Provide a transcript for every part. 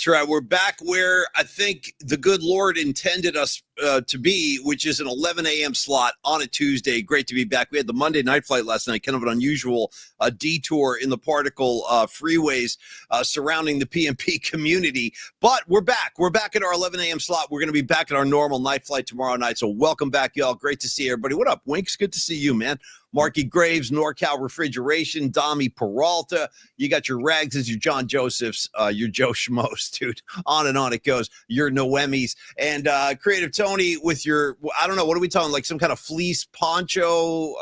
That's right. We're back where I think the good Lord intended us to be, which is an 11 a.m. slot on a Tuesday. Great to be back. We had the Monday night flight last night, kind of an unusual detour in the particle freeways surrounding the PMP community. But we're back. We're back at our 11 a.m. slot. We're going to be back at our normal night flight tomorrow night. So welcome back, y'all. Great to see everybody. What up, Winks? Good to see you, man. Marky Graves, NorCal Refrigeration, Dami Peralta. You got your Rags, your John Josephs, your Joe Schmoes, dude. On and on it goes. Your Noemis. And Creative Tony with your, I don't know, what are we talking, like some kind of fleece poncho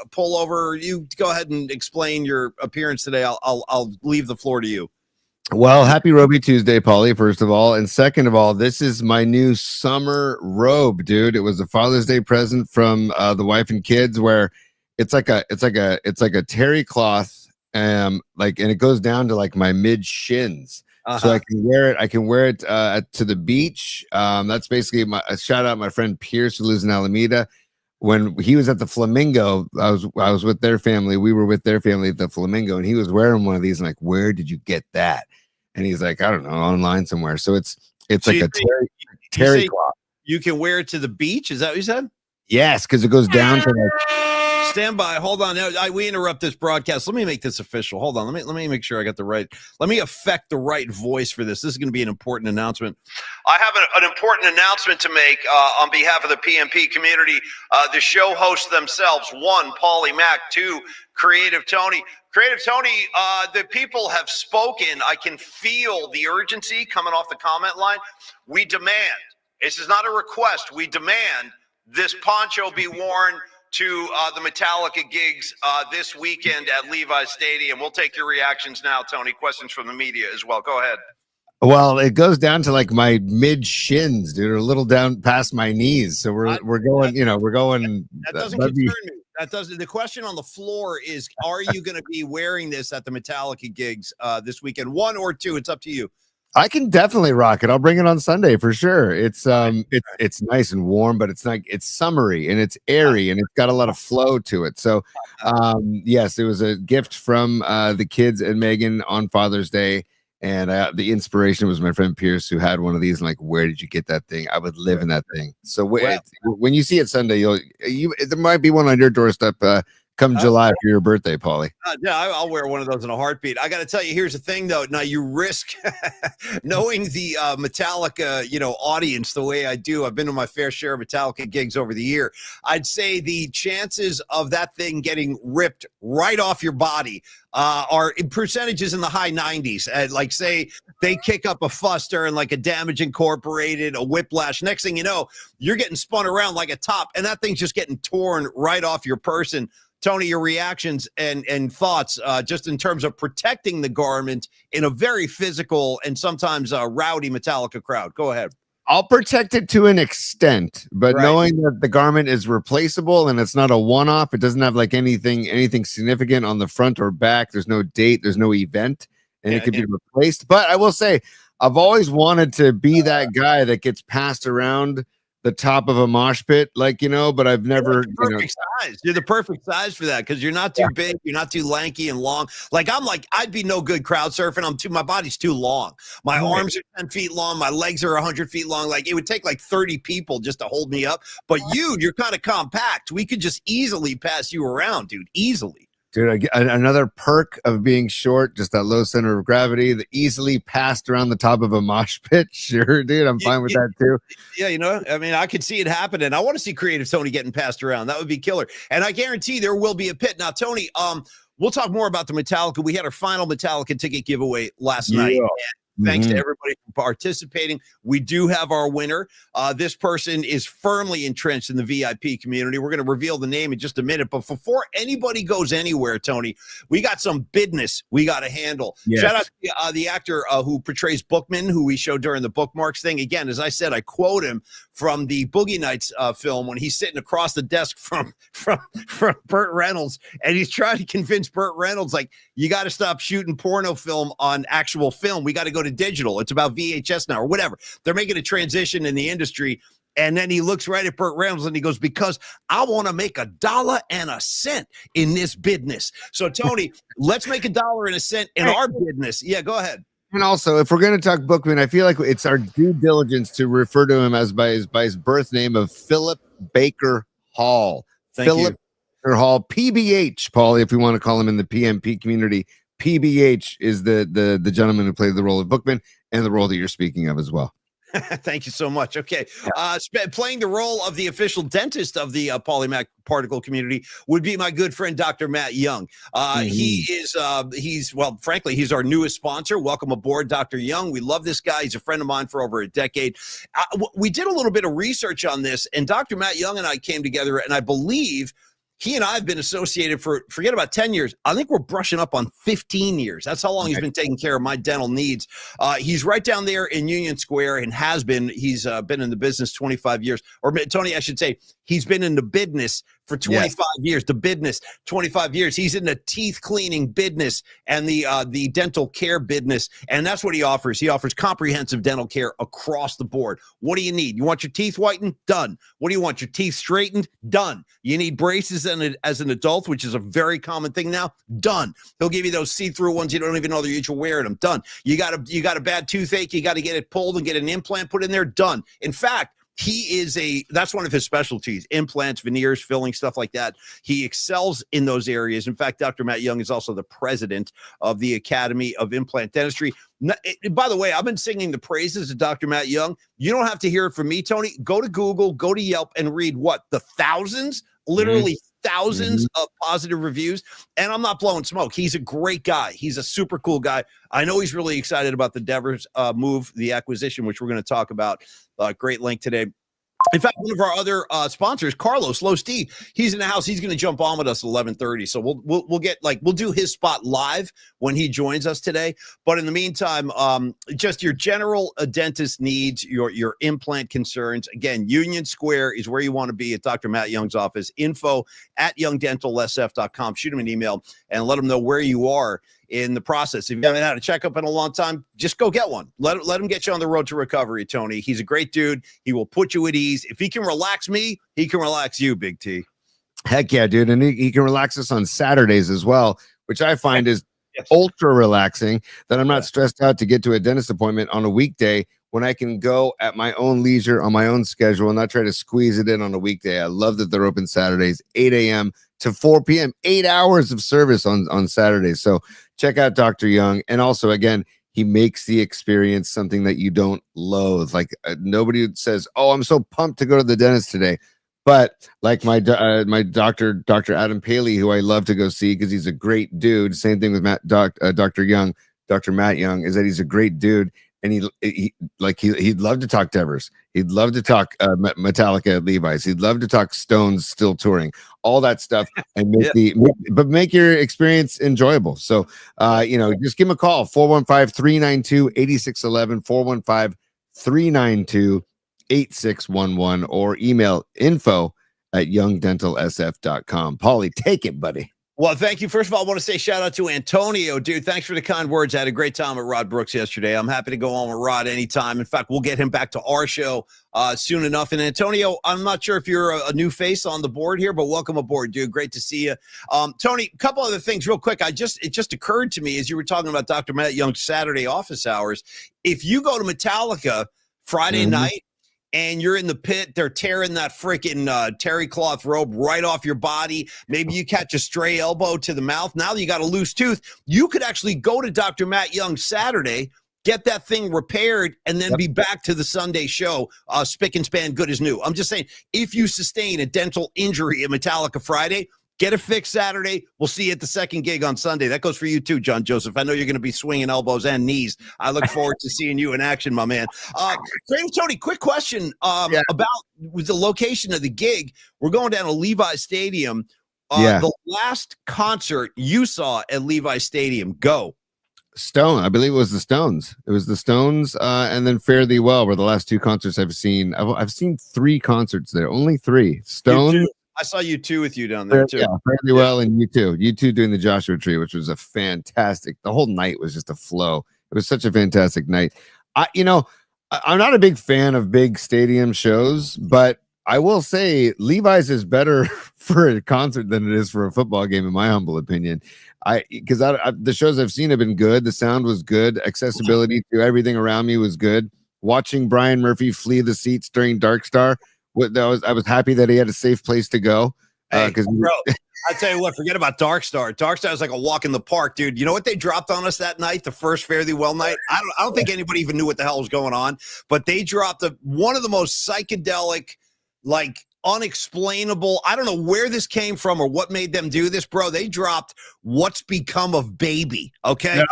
pullover? You go ahead and explain your appearance today. I'll leave the floor to you. Well, happy Roby Tuesday, Paulie, first of all. And second of all, this is my new summer robe, dude. It was a Father's Day present from the wife and kids, where it's like a terry cloth, and it goes down to like my mid shins. So I can wear it. I can wear it to the beach. That's basically a shout out my friend Pierce, who lives in Alameda. When he was at the Flamingo, I was with their family. We were with their family at the Flamingo, and he was wearing one of these. I'm like, where did you get that? And he's like, I don't know, online somewhere. So it's so like a terry cloth. You can wear it to the beach. Is that what you said? Yes, because it goes down to like. Stand by. Hold on. We interrupt this broadcast. Let me make this official. Hold on. Let me make sure I got the right. Let me affect the right voice for this. This is going to be an important announcement. I have an important announcement to make on behalf of the PMP community. The show hosts themselves. 1, Paulie Mac. 2, Creative Tony. Creative Tony, the people have spoken. I can feel the urgency coming off the comment line. We demand, this is not a request, we demand this poncho be worn to the Metallica gigs this weekend at Levi's Stadium. We'll take your reactions now, Tony. Questions from the media as well. Go ahead. Well, it goes down to like my mid shins, dude, or a little down past my knees. So we're going. That doesn't concern me. That doesn't. The question on the floor is: are you going to be wearing this at the Metallica gigs this weekend? 1 or 2? It's up to you. I can definitely rock it. I'll bring it on Sunday for sure. It's nice and warm, but it's summery and it's airy and it's got a lot of flow to it. So yes, it was a gift from the kids and Megan on Father's Day, and the inspiration was my friend Pierce, who had one of these. And like, where did you get that thing? I would live in that thing. So when you see it Sunday, there might be one on your doorstep. Come July for your birthday, Paulie. Yeah, I'll wear one of those in a heartbeat. I got to tell you, here's the thing, though. Now, you risk knowing the Metallica, audience the way I do. I've been to my fair share of Metallica gigs over the year. I'd say the chances of that thing getting ripped right off your body are in percentages in the high 90s. Like, say they kick up a fuss during like a Damage Incorporated, a Whiplash. Next thing you know, you're getting spun around like a top, and that thing's just getting torn right off your person. Tony, your reactions and thoughts just in terms of protecting the garment in a very physical and sometimes rowdy Metallica crowd. Go ahead. I'll protect it to an extent, but knowing that the garment is replaceable and it's not a one-off, it doesn't have like anything significant on the front or back. There's no date, there's no event, and it could be replaced. But I will say, I've always wanted to be that guy that gets passed around the top of a mosh pit, but I've never. Size. You're the perfect size for that because you're not too big, you're not too lanky and long. I'd be no good crowd surfing. My body's too long. My arms are 10 feet long. My legs are 100 feet long. Like, it would take like 30 people just to hold me up. But you're kind of compact. We could just easily pass you around, dude. Easily. Dude, another perk of being short, just that low center of gravity, the easily passed around the top of a mosh pit. Sure, dude, I'm fine with that too. Yeah, I could see it happening. I want to see Creative Tony getting passed around. That would be killer. And I guarantee there will be a pit. Now, Tony, we'll talk more about the Metallica. We had our final Metallica ticket giveaway last night. Thanks to everybody for participating. We do have our winner. This person is firmly entrenched in the VIP community. We're going to reveal the name in just a minute. But before anybody goes anywhere, Tony, we got some business we got to handle. Yes. Shout out to the actor who portrays Bookman, who we showed during the bookmarks thing. Again, as I said, I quote him from the Boogie Nights film when he's sitting across the desk from Burt Reynolds, and he's trying to convince Burt Reynolds, like, you got to stop shooting porno film on actual film. We got to go to digital. It's about VHS now or whatever. They're making a transition in the industry. And then he looks right at Burt Reynolds and he goes, because I want to make $1.01 in this business. So, Tony, let's make $1.01 in our business. Yeah, go ahead. And also, if we're going to talk Bookman, I feel like it's our due diligence to refer to him as by his birth name of Philip Baker Hall. Thank you. Baker Hall, PBH, Paulie, if we want to call him in the PMP community. PBH is the gentleman who played the role of Bookman and the role that you're speaking of as well. Thank you so much. Okay. Playing the role of the official dentist of the Polymac particle community would be my good friend, Dr. Matt Young. Frankly, he's our newest sponsor. Welcome aboard, Dr. Young. We love this guy. He's a friend of mine for over a decade. We did a little bit of research on this, and Dr. Matt Young and I came together, and I believe he and I have been associated for, forget about 10 years. I think we're brushing up on 15 years. That's how long he's been taking care of my dental needs. He's right down there in Union Square and has been. He's been in the business 25 years. Or Tony, I should say, he's been in the business for 25 years. The business, 25 years. He's in the teeth cleaning business and the dental care business. And that's what he offers. He offers comprehensive dental care across the board. What do you need? You want your teeth whitened? Done. What do you want? Your teeth straightened? Done. You need braces as an adult, which is a very common thing now? Done. He'll give you those see-through ones you don't even know that you're wearing them. Done. You got a bad toothache, you got to get it pulled and get an implant put in there? Done. In fact, that's one of his specialties: implants, veneers, filling, stuff like that. He excels in those areas. In fact, Dr. Matt Young is also the president of the Academy of Implant Dentistry. By the way, I've been singing the praises of Dr. Matt Young. You don't have to hear it from me, Tony. Go to Google, go to Yelp, and read the thousands, literally thousands of positive reviews. And I'm not blowing smoke. He's a great guy. He's a super cool guy. I know he's really excited about the Devers move, the acquisition, which we're going to talk about. Great link today. In fact, one of our other sponsors, Carlos Low Steve, he's in the house. He's going to jump on with us at 11:30. So we'll do his spot live when he joins us today. But in the meantime, just your general dentist needs, your implant concerns. Again, Union Square is where you want to be at Dr. Matt Young's office. info@youngdentalsf.com. Shoot him an email and let him know where you are in the process. If you haven't had a checkup in a long time, just go get one. Let him get you on the road to recovery, Tony. He's a great dude. He will put you at ease. If he can relax me, he can relax you, Big T. Heck yeah, dude. And he can relax us on Saturdays as well, which I find is ultra relaxing, that I'm not stressed out to get to a dentist appointment on a weekday when I can go at my own leisure on my own schedule and not try to squeeze it in on a weekday. I love that they're open Saturdays, 8 a.m. to 4 p.m., 8 hours of service on Saturdays. So check out Dr. Young. And also, again, he makes the experience something that you don't loathe. Like nobody says, "Oh, I'm so pumped to go to the dentist today." But like my doctor, Dr. Adam Paley, who I love to go see because he's a great dude. Same thing with Dr. Young, Dr. Matt Young, is that he's a great dude. And he'd love to talk Devers. He'd love to talk Metallica at Levi's. He'd love to talk Stones still touring, all that stuff, and make your experience enjoyable. So, just give him a call, 415-392-8611, 415-392-8611, or email info@youngdentalsf.com. Paulie, take it, buddy. Well, thank you. First of all, I want to say shout out to Antonio, dude. Thanks for the kind words. I had a great time at Rod Brooks yesterday. I'm happy to go on with Rod anytime. In fact, we'll get him back to our show soon enough. And Antonio, I'm not sure if you're a new face on the board here, but welcome aboard, dude. Great to see you. Tony, a couple other things real quick. It just occurred to me as you were talking about Dr. Matt Young's Saturday office hours. If you go to Metallica Friday night, and you're in the pit, they're tearing that freaking terry cloth robe right off your body. Maybe you catch a stray elbow to the mouth. Now you got a loose tooth. You could actually go to Dr. Matt Young Saturday, get that thing repaired, and then be back to the Sunday show, spick and span, good as new. I'm just saying, if you sustain a dental injury at Metallica Friday, get it fixed Saturday. We'll see you at the second gig on Sunday. That goes for you too, John Joseph. I know you're going to be swinging elbows and knees. I look forward to seeing you in action, my man. Tony, quick question about the location of the gig. We're going down to Levi's Stadium. The last concert you saw at Levi's Stadium, go. Stone, I believe it was the Stones. It was the Stones, and then Fare Thee Well were the last two concerts I've seen. I've seen 3 concerts there, only 3. Stone. I saw U2 with you down there too. Yeah, fairly well, and U2 doing the Joshua Tree, which was a fantastic. The whole night was just a flow. It was such a fantastic night. I'm not a big fan of big stadium shows, but I will say Levi's is better for a concert than it is for a football game, in my humble opinion. Because the shows I've seen have been good. The sound was good. Accessibility to everything around me was good. Watching Brian Murphy flee the seats during Dark Star, I was happy that he had a safe place to go. Because bro, I tell you what, forget about Dark Star. Dark Star is like a walk in the park, dude. You know what they dropped on us that night, the first Fare Thee Well night? I don't think anybody even knew what the hell was going on, but they dropped one of the most psychedelic, like unexplainable. I don't know where this came from or what made them do this, bro. They dropped What's Become of Baby. Okay. Yeah.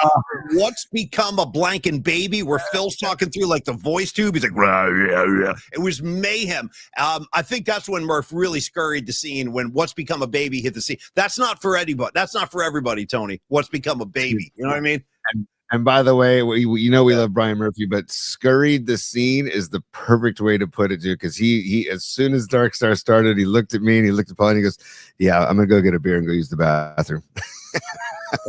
What's Become of Blank Baby, where Phil's talking through like the voice tube. He's like, rah, rah, rah. It was mayhem. I think that's when Murph really scurried the scene, when What's Become of Baby hit the scene. That's not for anybody. That's not for everybody, Tony. What's Become of Baby. You know what I mean? And by the way, we love Brian Murphy, but scurried the scene is the perfect way to put it, dude. Because he as soon as Dark Star started, he looked at me and he looked at Paul and he goes, "Yeah, I'm gonna go get a beer and go use the bathroom."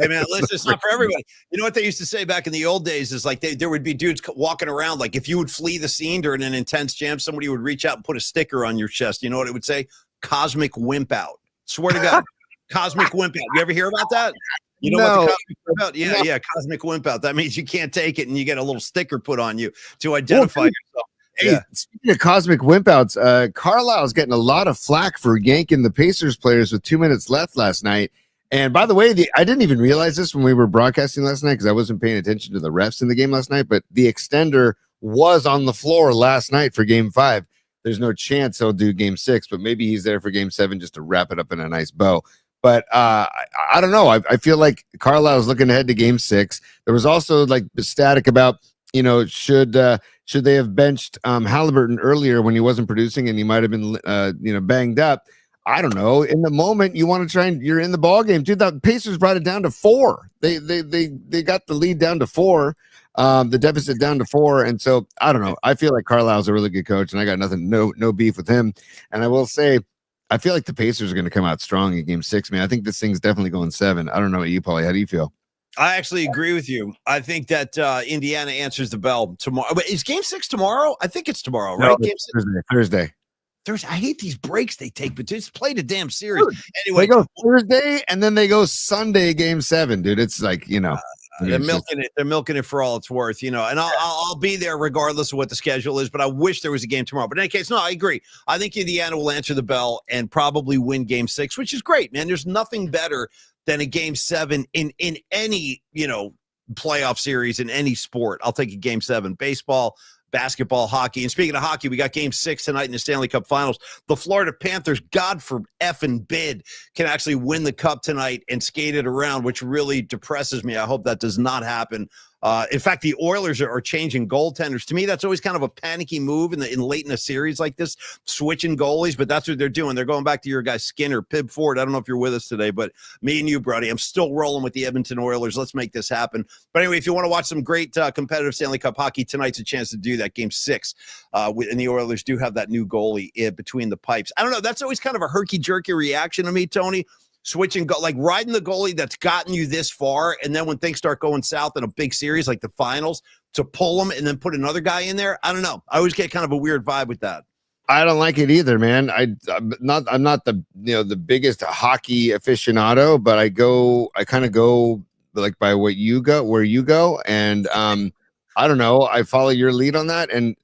Hey man, listen, it's not for everybody. You know what they used to say back in the old days is like there would be dudes walking around, like if you would flee the scene during an intense jam, somebody would reach out and put a sticker on your chest. You know what it would say? Cosmic Wimp Out. Swear to God, Cosmic Wimp Out. You ever hear about that? You know what the Cosmic Wimp Out? Yeah, yeah, Cosmic Wimp Out. That means you can't take it, and you get a little sticker put on you to identify yourself. Hey, speaking of Cosmic Wimp Outs, Carlisle's getting a lot of flack for yanking the Pacers players with 2 minutes left last night. And by the way, I didn't even realize this when we were broadcasting last night because I wasn't paying attention to the refs in the game last night, but the extender was on the floor last night for Game 5. There's no chance he'll do Game 6, but maybe he's there for Game 7 just to wrap it up in a nice bow. But I don't know. I feel like Carlisle is looking ahead to Game 6. There was also like static about, should they have benched Halliburton earlier when he wasn't producing and he might have been banged up. I don't know. In the moment, you want to try and you're in the ball game, dude. The Pacers brought it down to 4. They got the lead down to 4, the deficit down to 4, and so I don't know. I feel like Carlisle's a really good coach, and I got no beef with him. And I will say, I feel like the Pacers are going to come out strong in Game 6, man. I think this thing's definitely going 7. I don't know about you, Paulie. How do you feel? I actually agree with you. I think that Indiana answers the bell tomorrow. But is Game 6 tomorrow? I think it's tomorrow, right? No, Game 6? Thursday. I hate these breaks they take, but just play the damn series. Dude, anyway, they go Thursday and then they go Sunday, Game 7, dude. It's like, they're milking it. They're milking it for all it's worth, and I'll be there regardless of what the schedule is. But I wish there was a game tomorrow. But in any case, no, I agree. I think Indiana will answer the bell and probably win Game 6, which is great, man. There's nothing better than a Game 7 in any playoff series in any sport. I'll take a Game 7, baseball, basketball, hockey. And speaking of hockey, we got Game 6 tonight in the Stanley Cup Finals. The Florida Panthers, God for effing bid, can actually win the cup tonight and skate it around, which really depresses me. I hope that does not happen. In fact, the Oilers are changing goaltenders. To me, that's always kind of a panicky move in late in a series like this, switching goalies. But that's what they're doing. They're going back to your guy Skinner, Pib Ford. I don't know if you're with us today, but me and you, Brody, I'm still rolling with the Edmonton Oilers. Let's make this happen. But anyway, if you want to watch some great competitive Stanley Cup hockey, tonight's a chance to do that. Game 6, and the Oilers do have that new goalie between the pipes. I don't know. That's always kind of a herky-jerky reaction to me, Tony. Switching, like riding the goalie that's gotten you this far, and then when things start going south in a big series like the finals, to pull them and then put another guy in there. I don't know. I always get kind of a weird vibe with that. I don't like it either, man. I'm not the biggest hockey aficionado, but I kind of go like by where you go, and I don't know. I follow your lead on that, and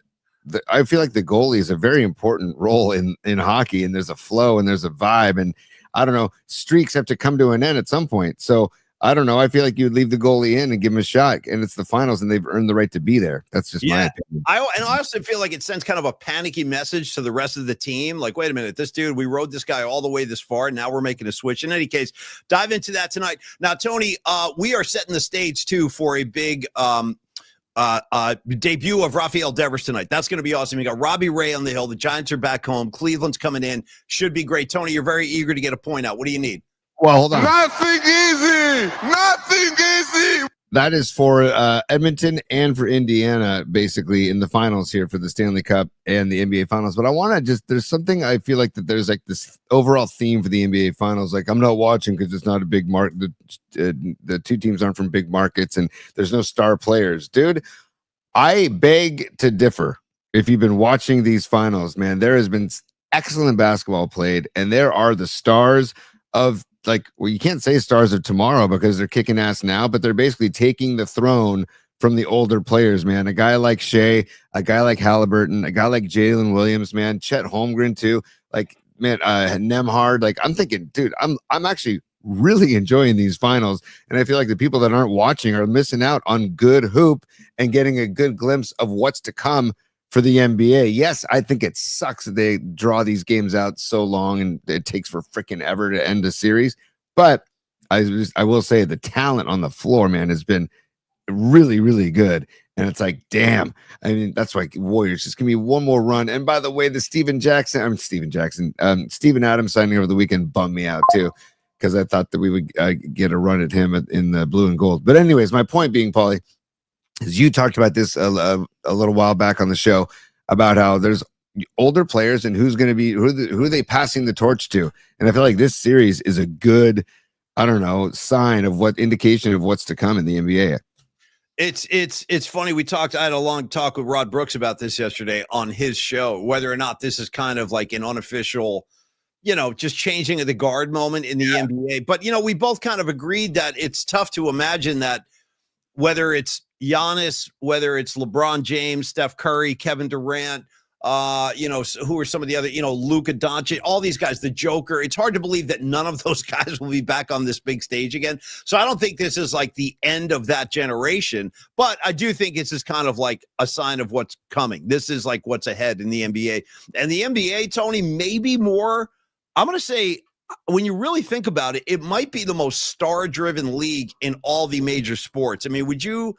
I feel like the goalie is a very important role in hockey, and there's a flow and there's a vibe, and I don't know, streaks have to come to an end at some point. So I don't know. I feel like you'd leave the goalie in and give him a shot, and it's the finals, and they've earned the right to be there. That's just my opinion. I also feel like it sends kind of a panicky message to the rest of the team. Like, wait a minute, this dude, we rode this guy all the way this far, and now we're making a switch. In any case, dive into that tonight. Now, Tony, we are setting the stage too for a big debut of Rafael Devers tonight. That's going to be awesome. You got Robbie Ray on the hill. The Giants are back home. Cleveland's coming in. Should be great. Tony, you're very eager to get a point out. What do you need? Well, hold on. Nothing easy. Nothing easy. That is for Edmonton and for Indiana, basically, in the finals here for the Stanley Cup and the NBA Finals. But I want to there's something I feel like that there's like this overall theme for the NBA Finals. Like, I'm not watching because it's not a big market. The two teams aren't from big markets, and there's no star players. Dude, I beg to differ. If you've been watching these finals, man, there has been excellent basketball played, and there are the stars of well, you can't say stars of tomorrow because they're kicking ass now, but they're basically taking the throne from the older players, man. A guy like Shea, a guy like Halliburton, a guy like Jalen Williams, man, Chet Holmgren too. Like, man, Nemhard. Like, I'm thinking, dude, I'm actually really enjoying these finals, and I feel like the people that aren't watching are missing out on good hoop and getting a good glimpse of what's to come for the NBA. Yes, I think it sucks that they draw these games out so long and it takes for freaking ever to end a series. But I will say the talent on the floor, man, has been really, really good. And it's like, damn. I mean, that's why Warriors just give me one more run. And by the way, the Steven Adams signing over the weekend bummed me out too, because I thought that we would get a run at him in the blue and gold. But anyways, my point being, Paulie, is you talked about this a little while back on the show about how there's older players and who's going to be who are they passing the torch to, and I feel like this series is a good, I don't know, sign of indication of what's to come in the NBA. It's funny. I had a long talk with Rod Brooks about this yesterday on his show, whether or not this is kind of like an unofficial, just changing of the guard moment in the NBA. But we both kind of agreed that it's tough to imagine that whether it's Giannis, whether it's LeBron James, Steph Curry, Kevin Durant, who are some of the other, Luka Doncic, all these guys, the Joker. It's hard to believe that none of those guys will be back on this big stage again. So I don't think this is like the end of that generation, but I do think this is kind of like a sign of what's coming. This is like what's ahead in the NBA. And the NBA, Tony, maybe more, I'm going to say, when you really think about it, it might be the most star-driven league in all the major sports. I mean, would you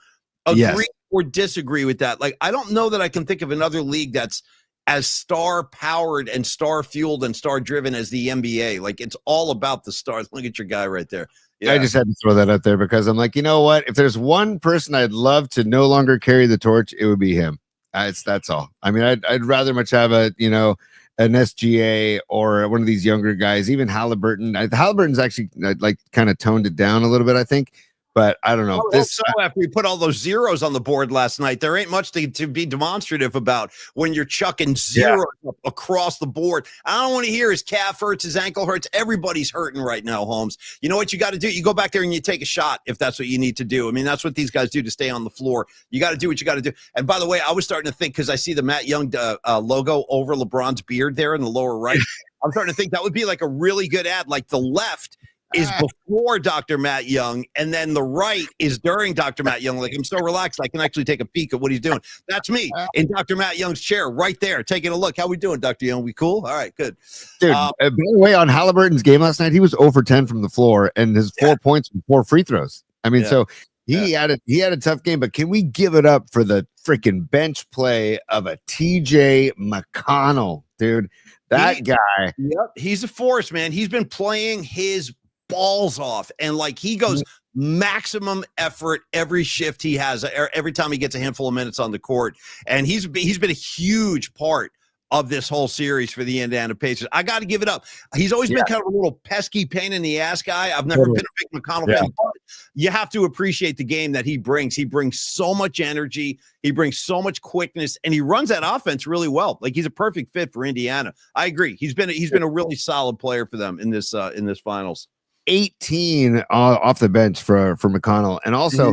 agree or disagree with that? Like, I don't know that I can think of another league that's as star-powered and star-fueled and star-driven as the NBA. Like, it's all about the stars. Look at your guy right there. Yeah. I just had to throw that out there because I'm like, you know what? If there's one person I'd love to no longer carry the torch, it would be him. That's all. I mean, I'd rather much have an SGA or one of these younger guys, even Halliburton. Halliburton's actually kind of toned it down a little bit, I think. But I don't know. After we put all those zeros on the board last night, there ain't much to be demonstrative about when you're chucking zeros up across the board. I don't want to hear his calf hurts, his ankle hurts. Everybody's hurting right now, Holmes. You know what you got to do? You go back there and you take a shot if that's what you need to do. I mean, that's what these guys do to stay on the floor. You got to do what you got to do. And by the way, I was starting to think, because I see the Matt Young logo over LeBron's beard there in the lower right. I'm starting to think that would be like a really good ad. Like the left is before Dr. Matt Young, and then the right is during Dr. Matt Young. Like, I'm so relaxed, I can actually take a peek at what he's doing. That's me in Dr. Matt Young's chair right there, taking a look. How we doing, Dr. Young? We cool? All right, good. Dude, by the way, on Halliburton's game last night, he was 0 for 10 from the floor, and his 4 points from 4 free throws. I mean, so he had a tough game, but can we give it up for the freaking bench play of a TJ McConnell, dude? That guy. Yep, he's a force, man. He's been playing his balls off, and like he goes maximum effort every shift he has, every time he gets a handful of minutes on the court, and he's been a huge part of this whole series for the Indiana Pacers. I got to give it up. He's always been kind of a little pesky pain in the ass guy. I've never been a big McConnell fan, but you have to appreciate the game that he brings. He brings so much energy. He brings so much quickness, and he runs that offense really well. Like, he's a perfect fit for Indiana. I agree. He's been a really solid player for them in this finals. 18 off the bench for McConnell, and also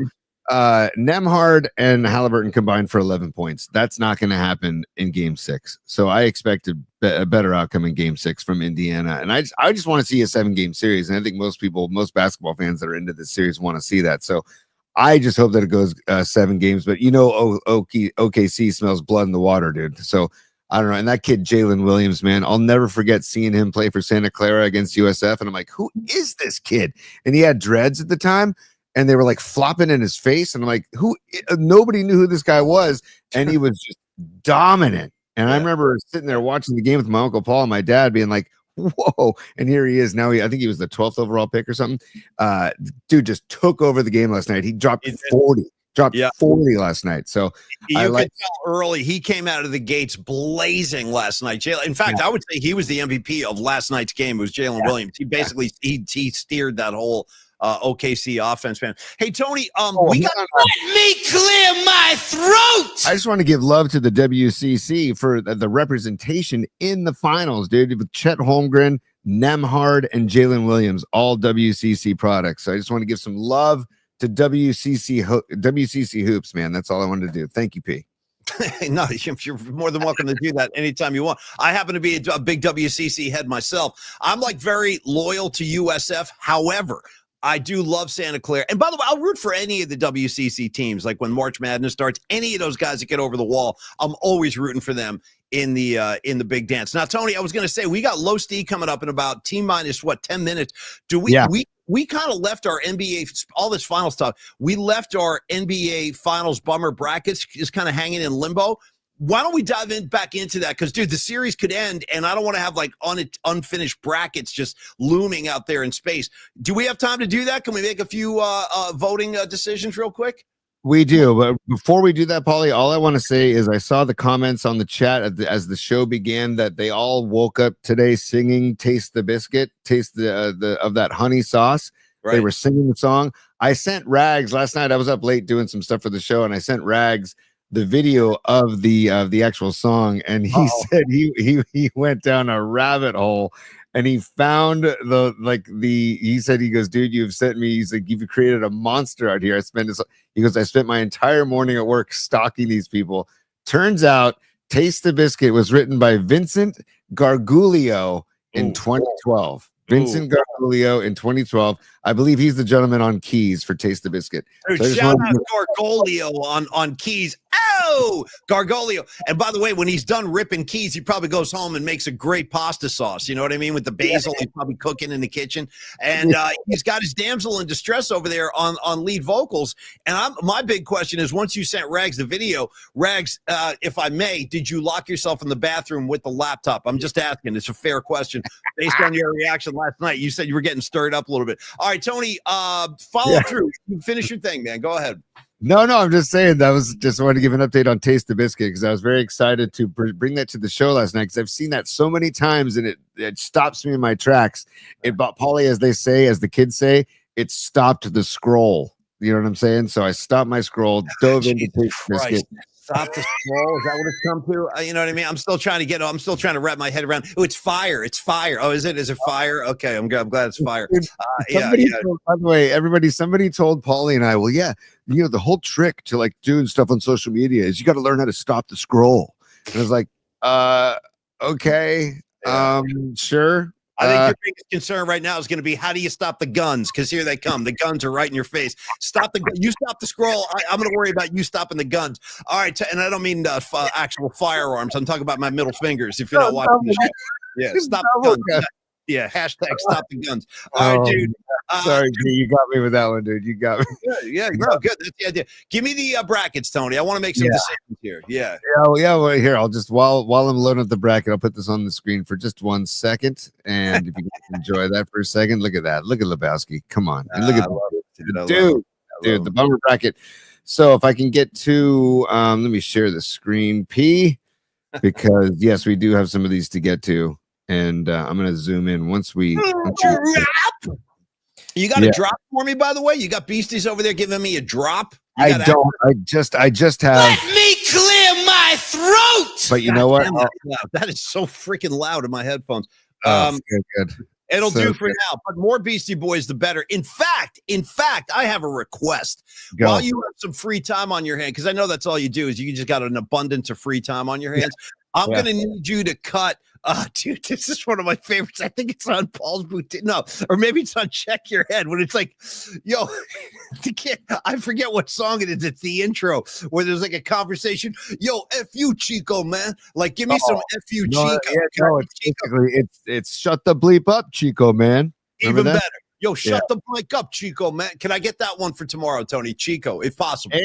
Nemhard and Halliburton combined for 11 points. That's not going to happen in Game 6. So I expected a better outcome in Game 6 from Indiana, and I just want to see a 7-game series. And I think most basketball fans that are into this series want to see that. So I just hope that it goes 7 games. But OKC smells blood in the water, dude. So I don't know. And that kid, Jalen Williams, man, I'll never forget seeing him play for Santa Clara against USF. And I'm like, who is this kid? And he had dreads at the time, and they were like flopping in his face. And I'm like, nobody knew who this guy was. And he was just dominant. And I remember sitting there watching the game with my Uncle Paul and my dad being like, whoa. And here he is now. I think he was the 12th overall pick or something. Dude just took over the game last night. He dropped 40. Dropped 40 last night. So you can tell early he came out of the gates blazing last night. In fact, I would say he was the MVP of last night's game. It was Jalen Williams. He basically he steered that whole OKC offense, man. Hey, Tony, Let me clear my throat. I just want to give love to the WCC for the representation in the finals, dude, with Chet Holmgren, Nemhard, and Jalen Williams, all WCC products. So I just want to give some love to WCC hoops, man. That's all I wanted to do. Thank you, P. No, you're more than welcome to do that anytime you want. I happen to be a big WCC head myself. I'm like very loyal to USF. However, I do love Santa Clara. And by the way, I'll root for any of the WCC teams. Like when March Madness starts, any of those guys that get over the wall, I'm always rooting for them in the big dance. Now, Tony, I was going to say, we got Low Steve coming up in about T-minus 10 minutes. We kind of left our NBA, all this final stuff. We left our NBA finals bummer brackets just kind of hanging in limbo. Why don't we dive back into that? Because, dude, the series could end, and I don't want to have like unfinished brackets just looming out there in space. Do we have time to do that? Can we make a few voting decisions real quick? We do, but before we do that, Paulie, all I want to say is I saw the comments on the chat as the show began that they all woke up today singing "Taste the Biscuit," taste the of that honey sauce. Right. They were singing the song. I sent Rags last night. I was up late doing some stuff for the show, and I sent Rags the video of the actual song, and he said he went down a rabbit hole. And he found he said, he goes, dude, you've sent me, he's like, you've created a monster out here. I spent my entire morning at work stalking these people. Turns out Taste the Biscuit was written by Vincent Gargulio in 2012. Vincent Gargulio in 2012. I believe he's the gentleman on keys for Taste the Biscuit. Dude, so shout out Gargulio on keys. Oh, Gargulio. And by the way, when he's done ripping keys, he probably goes home and makes a great pasta sauce. You know what I mean? With the basil, he's probably cooking in the kitchen. And he's got his damsel in distress over there on lead vocals. And my big question is, once you sent Rags the video, Rags, if I may, did you lock yourself in the bathroom with the laptop? I'm just asking. It's a fair question. Based on your reaction last night, you said you were getting stirred up a little bit. All right, Tony, follow through. You finish your thing, man. Go ahead. No, I'm just saying that was just wanted to give an update on Taste the Biscuit because I was very excited to bring that to the show last night because I've seen that so many times and it stops me in my tracks. It bought Paulie, as the kids say, it stopped the scroll. You know what I'm saying? So I stopped my scroll, dove into Taste the Biscuit. Stop the scroll. Is that what it's come to? You know what I mean? I'm still trying to wrap my head around. Oh, it's fire. It's fire. Oh, is it fire? Okay. I'm glad it's fire. By the way, everybody, somebody told Paulie and I, well, yeah, the whole trick to like doing stuff on social media is you got to learn how to stop the scroll. And I was like, okay, sure. I think your biggest concern right now is going to be how do you stop the guns? Because here they come. The guns are right in your face. You stop the scroll. I'm going to worry about you stopping the guns. All right, and I don't mean actual firearms. I'm talking about my middle fingers. If you're not watching the show, yeah, stop the guns. Yeah, hashtag stop the guns. All right, dude. Sorry, you got me with that one, dude. You got me. Yeah, no, good. That's the idea. Give me the brackets, Tony. I want to make some decisions here. Yeah. Well, here, I'll just, while I'm loading up the bracket, I'll put this on the screen for just 1 second. And if you can enjoy that for a second, look at that. Look at Lebowski. Come on. And look at dude, the bummer bracket. So if I can get to, let me share the screen, P, because yes, we do have some of these to get to. And I'm going to zoom in once you got a drop for me, by the way? You got beasties over there giving me a drop? I don't. I just have. Let me clear my throat. But you know what? That is so freaking loud in my headphones. Good. It'll do for now, but more Beastie Boys, the better. In fact, I have a request. Go. While you have some free time on your hand, because I know that's all you do is you just got an abundance of free time on your hands. I'm going to need you to cut. Dude, this is one of my favorites. I think it's on Paul's Boutique. No, or maybe it's on Check Your Head when it's like, yo, I forget what song it is. It's the intro where there's like a conversation. Yo, F you, Chico, man. Like, give me some F you, Chico. It's shut the bleep up, Chico, man. Remember even better. Yo, shut the blank up, Chico, man. Can I get that one for tomorrow, Tony? Chico, if possible.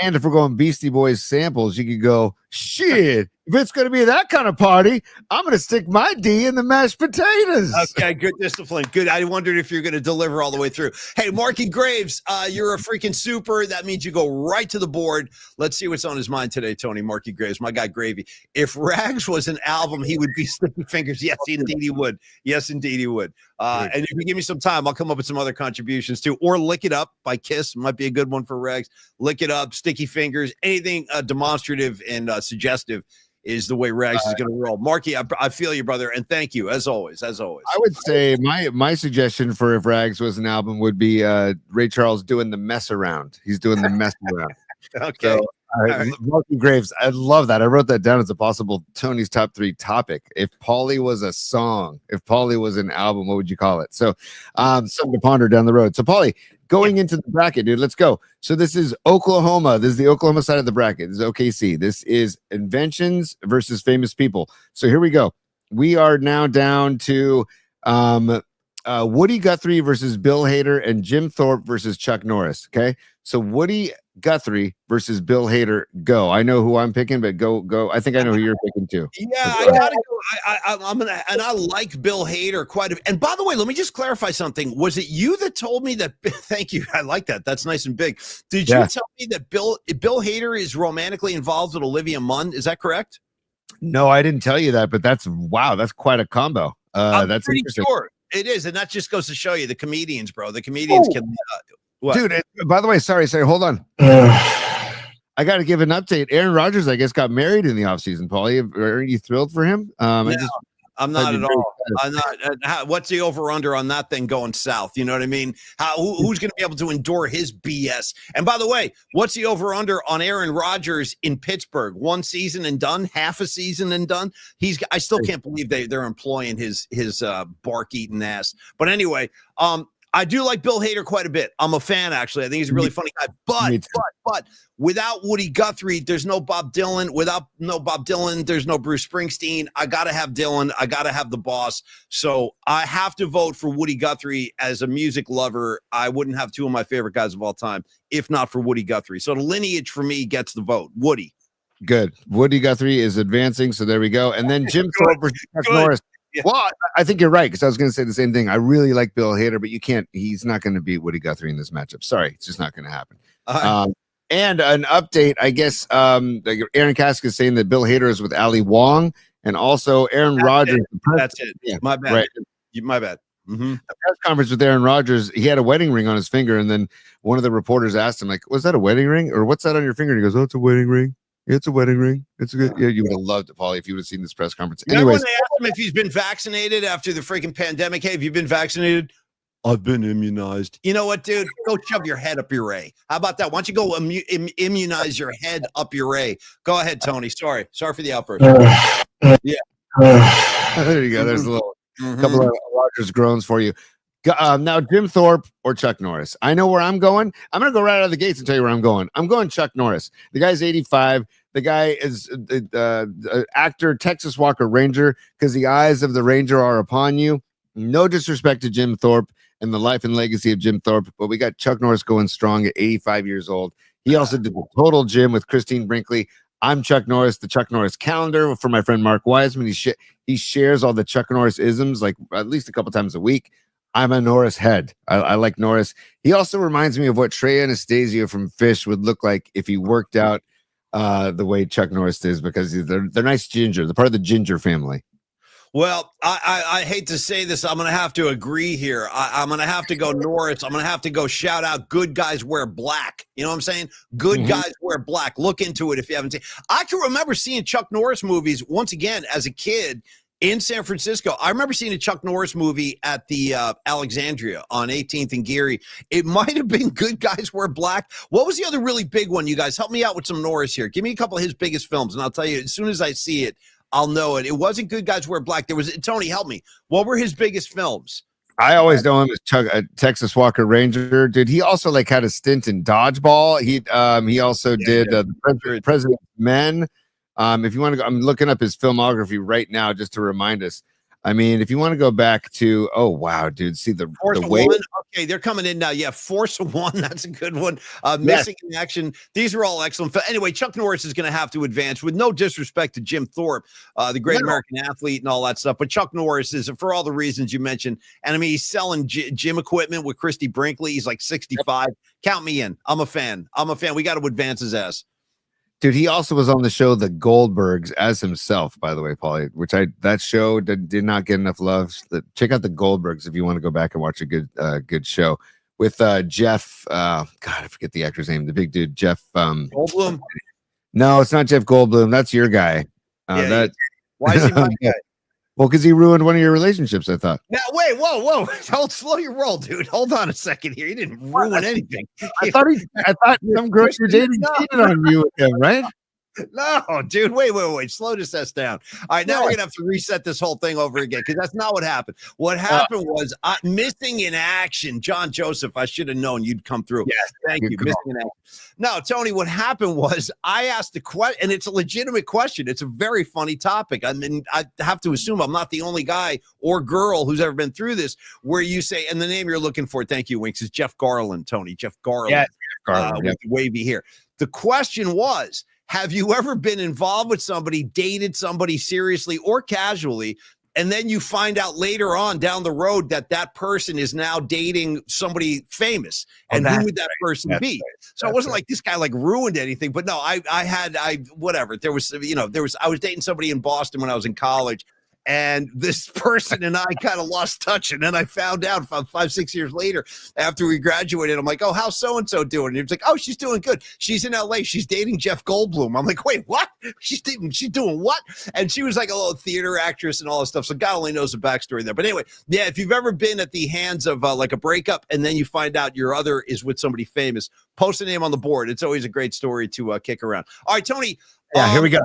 And if we're going Beastie Boys samples, you could go, shit, if it's going to be that kind of party, I'm going to stick my D in the mashed potatoes. Okay, good discipline. Good. I wondered if you're going to deliver all the way through. Hey, Marky Graves, you're a freaking super. That means you go right to the board. Let's see what's on his mind today, Tony. Marky Graves, my guy Gravy. If Rags was an album, he would be Sticky Fingers. Yes, indeed he would. Yes, indeed he would. And if you give me some time, I'll come up with some other contributions too. Or Lick It Up by Kiss might be a good one for Rags. Lick It Up, Sticky Fingers, anything demonstrative and suggestive is the way Rags is going to roll. Marky, I feel you, brother, and thank you as always. As always, I would say my suggestion for if Rags was an album would be Ray Charles doing the mess around. He's doing the mess around. Okay. So, Marky Graves, I love that. I wrote that down as a possible Tony's top 3 topic. If Pauly was a song, if Pauly was an album, what would you call it? So, something to ponder down the road. So, Pauly, going into the bracket, dude, let's go. So this is Oklahoma. This is the Oklahoma side of the bracket. This is OKC. This is inventions versus famous people. So here we go. We are now down to Woody Guthrie versus Bill Hader and Jim Thorpe versus Chuck Norris. Okay. So Woody Guthrie versus Bill Hader. Go. I know who I'm picking, but go. I think I know who you're picking too. Yeah, I gotta go. I'm gonna, and I like Bill Hader quite a bit. And by the way, let me just clarify something. Was it you that told me that? Thank you. I like that. That's nice and big. Did you tell me that Bill Hader is romantically involved with Olivia Munn? Is that correct? No, I didn't tell you that, but that's quite a combo. That's pretty sure it is, and that just goes to show you the comedians, bro. The comedians can. What? Dude, by the way, sorry, hold on. I got to give an update. Aaron Rodgers, I guess, got married in the offseason. Paulie, are you thrilled for him? No, I'm not at all. I'm not. What's the over/under on that thing going south? You know what I mean? Who's going to be able to endure his BS? And by the way, what's the over/under on Aaron Rodgers in Pittsburgh? 1 season and done, half a season and done. I still can't believe they're employing his bark eating ass. But anyway, I do like Bill Hader quite a bit. I'm a fan, actually. I think he's a really funny guy. But without Woody Guthrie, there's no Bob Dylan. Without no Bob Dylan, there's no Bruce Springsteen. I got to have Dylan. I got to have the boss. So I have to vote for Woody Guthrie as a music lover. I wouldn't have 2 of my favorite guys of all time if not for Woody Guthrie. So the lineage for me gets the vote. Woody. Good. Woody Guthrie is advancing. So there we go. And then Jim Thorpe versus Chuck Norris. Yeah. Well, I think you're right, because I was going to say the same thing. I really like Bill Hader, but you can't. He's not going to beat Woody Guthrie in this matchup. Sorry, it's just not going to happen. And an update, I guess. Aaron Kask is saying that Bill Hader is with Ali Wong, and also Aaron Rodgers. That's it. Yeah, my bad. Right. My bad. Mm-hmm. The press conference with Aaron Rodgers, he had a wedding ring on his finger, and then one of the reporters asked him, like, "Was that a wedding ring, or what's that on your finger?" And he goes, "Oh, it's a wedding ring. It's a wedding ring. It's a good." Yeah, you would have loved it, Paulie, if you would have seen this press conference. Anyways, when they asked him if he's been vaccinated after the freaking pandemic, hey, have you been vaccinated? I've been immunized. You know what, dude? Go shove your head up your A. How about that? Why don't you go immunize your head up your A? Go ahead, Tony. Sorry for the outburst. Yeah. There you go. There's a little couple of Rodgers groans for you. Now, Jim Thorpe or Chuck Norris. I know where I'm going. I'm going to go right out of the gates and tell you where I'm going. I'm going Chuck Norris. The guy's 85. The guy is actor, Texas Walker Ranger, because the eyes of the Ranger are upon you. No disrespect to Jim Thorpe and the life and legacy of Jim Thorpe, but we got Chuck Norris going strong at 85 years old. He also did the Total Gym with Christine Brinkley. I'm Chuck Norris, the Chuck Norris calendar for my friend Mark Wiseman. He shares all the Chuck Norris isms like at least a couple times a week. I'm a Norris head. I like Norris. He also reminds me of what Trey Anastasio from Fish would look like if he worked out the way Chuck Norris is, because they're nice ginger. They're part of the Ginger family. Well, I hate to say this. I'm going to have to agree here. I'm going to have to go Norris. I'm going to have to go shout out Good Guys Wear Black. You know what I'm saying? Good Guys Wear Black. Look into it if you haven't seen. I can remember seeing Chuck Norris movies once again as a kid in San Francisco. I remember seeing a Chuck Norris movie at the Alexandria on 18th and Geary. It might have been Good Guys Wear Black. What was the other really big one, you guys? Help me out with some Norris here. Give me a couple of his biggest films, and I'll tell you, as soon as I see it, I'll know it. It wasn't Good Guys Wear Black. There was, Tony, help me. What were his biggest films? I always know him as Chuck, Texas Walker Ranger. Dude, he also like had a stint in Dodgeball. He also did President's Men. If you want to go, I'm looking up his filmography right now just to remind us. I mean, if you want to go back to, oh wow, dude, see the way. One. Okay, they're coming in now. Yeah, Force of One. That's a good one. Missing in Action. These are all excellent. Anyway, Chuck Norris is going to have to advance with no disrespect to Jim Thorpe, the great American athlete and all that stuff. But Chuck Norris is, for all the reasons you mentioned. And I mean, he's selling gym equipment with Christy Brinkley. He's like 65. Count me in. I'm a fan. We got to advance his ass. Dude, he also was on the show The Goldbergs as himself, by the way, Paulie, which that show did not get enough love. Check out The Goldbergs if you want to go back and watch a good show with Jeff. God, I forget the actor's name. The big dude, Jeff Goldblum. No, it's not Jeff Goldblum. That's your guy. Why is he my guy? Well, because he ruined one of your relationships, I thought. Now, wait, whoa. Hold, slow your roll, dude. Hold on a second here. He didn't ruin anything. I thought some girl you're dating cheated on you with him, right? No, dude. Wait. Slow this ass down. All right, now we're gonna have to reset this whole thing over again because that's not what happened. What happened was missing in action. John Joseph, I should have known you'd come through. Yes, thank you. Missing in action. No, Tony. What happened was I asked the question, and it's a legitimate question. It's a very funny topic. I mean, I have to assume I'm not the only guy or girl who's ever been through this. Where you say, and the name you're looking for, thank you, Winks, is Jeff Garland. Tony, Jeff Garland. Yeah, Garland. With wavy hair. The question was, have you ever been involved with somebody, dated somebody seriously or casually, and then you find out later on down the road that person is now dating somebody famous? And who would that person be? So it wasn't like this guy like ruined anything, but no, I whatever. I was dating somebody in Boston when I was in college. And this person and I kind of lost touch. And then I found out 5-6 years later after we graduated, I'm like, oh, how's so-and-so doing? And he was like, oh, she's doing good. She's in LA. She's dating Jeff Goldblum. I'm like, wait, what? She's doing what? And she was like a little theater actress and all this stuff. So God only knows the backstory there. But anyway, yeah, if you've ever been at the hands of like a breakup and then you find out your other is with somebody famous, post a name on the board. It's always a great story to kick around. All right, Tony. Yeah, here we go.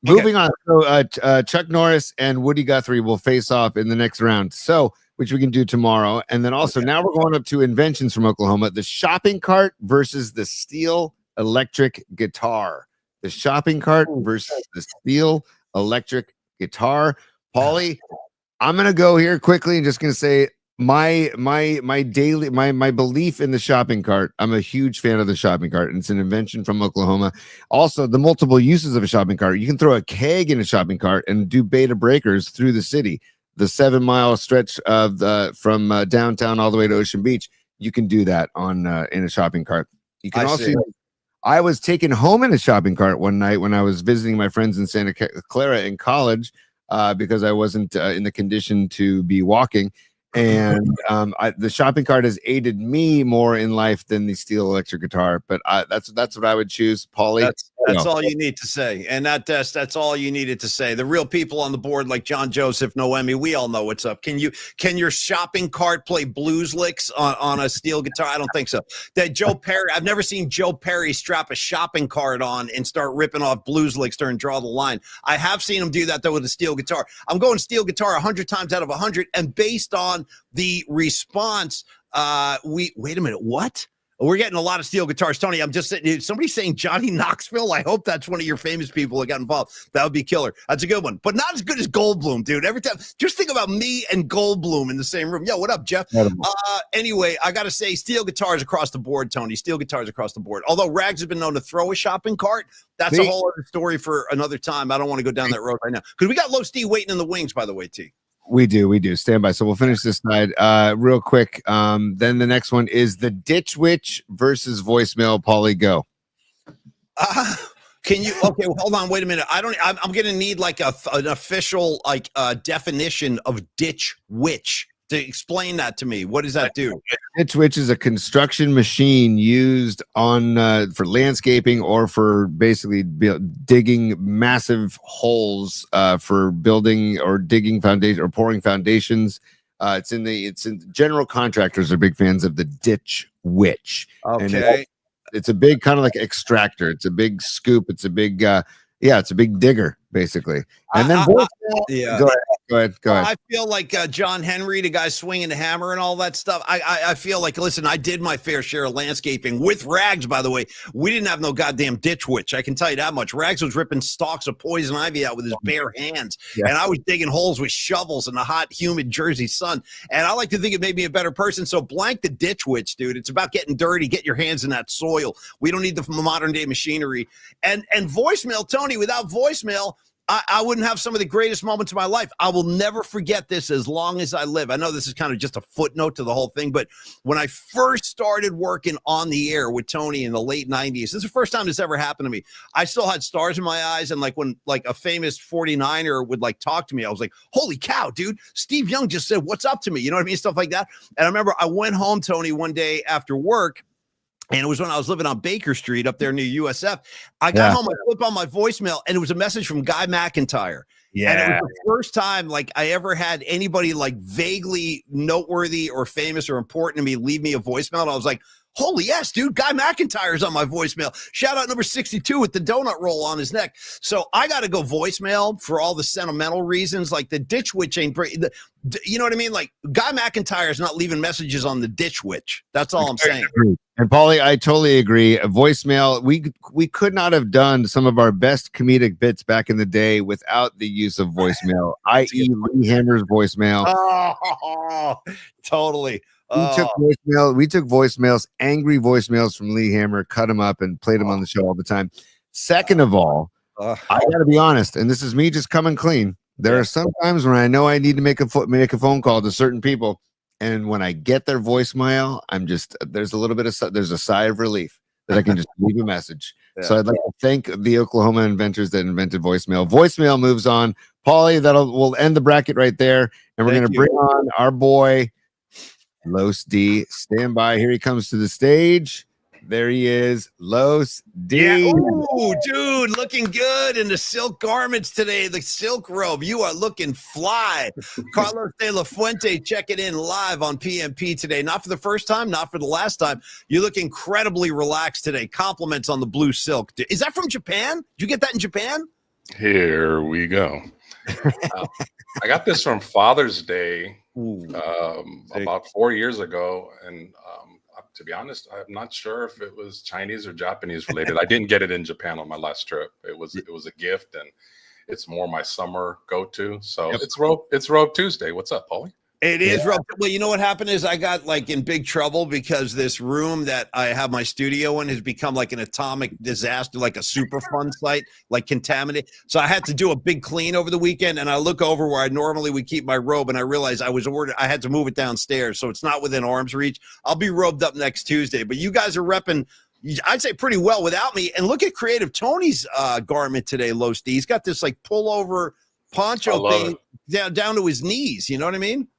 Moving on. So Chuck Norris and Woody Guthrie will face off in the next round. So, which we can do tomorrow. And then also now we're going up to inventions from Oklahoma. The shopping cart versus the steel electric guitar. The shopping cart versus the steel electric guitar. Paulie, I'm going to go here quickly and just going to say my belief in the shopping cart. I'm a huge fan of the shopping cart, and it's an invention from Oklahoma. Also, the multiple uses of a shopping cart. You can throw a keg in a shopping cart and do beta breakers through the city. The 7-mile stretch of from downtown all the way to Ocean Beach. You can do that on in a shopping cart. You can I was taken home in a shopping cart one night when I was visiting my friends in Santa Clara in college because I wasn't in the condition to be walking. And the shopping cart has aided me more in life than the steel electric guitar. But that's what I would choose, Paulie. That's all you need to say. And that's all you needed to say. The real people on the board like John Joseph, Noemi, we all know what's up. Can your shopping cart play blues licks on a steel guitar? I don't think so. That Joe Perry, I've never seen Joe Perry strap a shopping cart on and start ripping off blues licks during Draw the Line. I have seen him do that though with a steel guitar. I'm going steel guitar 100 times out of 100, and based on the response, wait a minute, what? We're getting a lot of steel guitars. Tony, I'm just saying, somebody's saying Johnny Knoxville. I hope that's one of your famous people that got involved. That would be killer. That's a good one, but not as good as Goldblum, dude. Every time, just think about me and Goldblum in the same room. Yo, what up, Jeff? Anyway, I got to say, steel guitars across the board, Tony. Steel guitars across the board. Although Rags has been known to throw a shopping cart, that's a whole other story for another time. I don't want to go down that road right now because we got Low Steve waiting in the wings, by the way, T. We do. Stand by. So we'll finish this side real quick. Then the next one is the Ditch Witch versus voicemail. Paulie, go. Can you? Okay, well, hold on. Wait a minute. I'm going to need like an official definition of Ditch Witch to explain that to me. What does that do? Ditch Witch is a construction machine used on for landscaping or for basically digging massive holes for building or digging foundation or pouring foundations. It's in general contractors are big fans of the Ditch Witch. Okay. And it's a big kind of like extractor. It's a big scoop. It's a big it's a big digger. basically. And then yeah. Go ahead. I feel like John Henry, the guy swinging the hammer and all that stuff. I feel like, listen, I did my fair share of landscaping with Rags, by the way. We didn't have no goddamn ditch witch. I can tell you that much. Rags was ripping stalks of poison ivy out with his bare hands. Yeah. And I was digging holes with shovels in the hot, humid Jersey sun. And I like to think it made me a better person. So blank the ditch witch, dude. It's about getting dirty. Get your hands in that soil. We don't need the modern day machinery. And voicemail, Tony, without voicemail, I wouldn't have some of the greatest moments of my life. I will never forget this as long as I live. I know this is kind of just a footnote to the whole thing, but when I first started working on the air with Tony in the late 90s, this is the first time this ever happened to me. I still had stars in my eyes, and like when like a famous 49er would like talk to me, I was like, holy cow, dude, Steve Young just said, what's up to me? You know what I mean? Stuff like that. And I remember I went home, Tony, one day after work, and it was when I was living on Baker Street up there near USF. I got home, I flipped on my voicemail, and it was a message from Guy McIntyre. Yeah. And it was the first time like I ever had anybody like vaguely noteworthy or famous or important to me leave me a voicemail. And I was like, holy yes, dude, Guy McIntyre's on my voicemail. Shout out number 62 with the donut roll on his neck. So I got to go voicemail for all the sentimental reasons, like the ditch witch ain't, you know what I mean? Like Guy McIntyre's not leaving messages on the ditch witch. That's all I'm saying. And Paulie, I totally agree. A voicemail, we could not have done some of our best comedic bits back in the day without the use of voicemail, i.e. Lee Hammer's voicemail. Oh, totally. We took voicemails, angry voicemails from Lee Hammer, cut them up and played them on the show all the time. Second of all, I got to be honest, and this is me just coming clean. There are some times when I know I need to make a phone call to certain people, and when I get their voicemail, there's a sigh of relief that I can just leave a message. Yeah. So I'd like to thank the Oklahoma inventors that invented voicemail. Voicemail moves on. Paulie, we'll end the bracket right there, and we're going to bring on our boy Los D. Stand by. Here he comes to the stage. There he is, Los D. Yeah. Ooh, dude, looking good in the silk garments today, the silk robe. You are looking fly. Carlos de la Fuente checking in live on PMP today. Not for the first time, not for the last time. You look incredibly relaxed today. Compliments on the blue silk. Is that from Japan? Did you get that in Japan? Here we go. I got this from Father's Day about 4 years ago, and to be honest, I'm not sure if it was Chinese or Japanese related. I didn't get it in Japan on my last trip. It was a gift, and it's more my summer go-to. So it's Robe Tuesday. What's up, Paulie? It is rough. Well, you know what happened is I got like in big trouble because this room that I have my studio in has become like an atomic disaster, like a Superfund site, like contaminated. So I had to do a big clean over the weekend, and I look over where I normally would keep my robe, and I realized I had to move it downstairs, so it's not within arm's reach. I'll be robed up next Tuesday, but you guys are repping, I'd say, pretty well without me. And look at Creative Tony's garment today, Los D. He's got this like pullover poncho thing down to his knees. You know what I mean?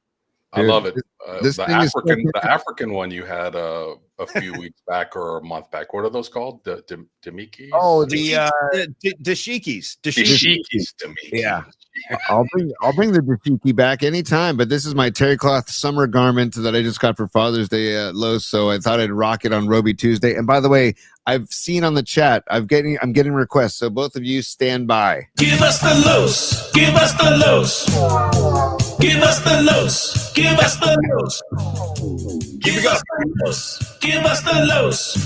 I love it. The African one you had a few weeks back or a month back. What are those called? The Demikis? Oh, the dashikis. Dashikis. Yeah. I'll bring the dashiki back anytime, but this is my terry cloth summer garment that I just got for Father's Day at Lowe's, so I thought I'd rock it on Roby Tuesday. And by the way, I've seen on the chat, I'm getting requests, so both of you stand by. Give us the loose. Give us the loose. Give us the loose. Give us the loose. Give us the loose. Give us the loose.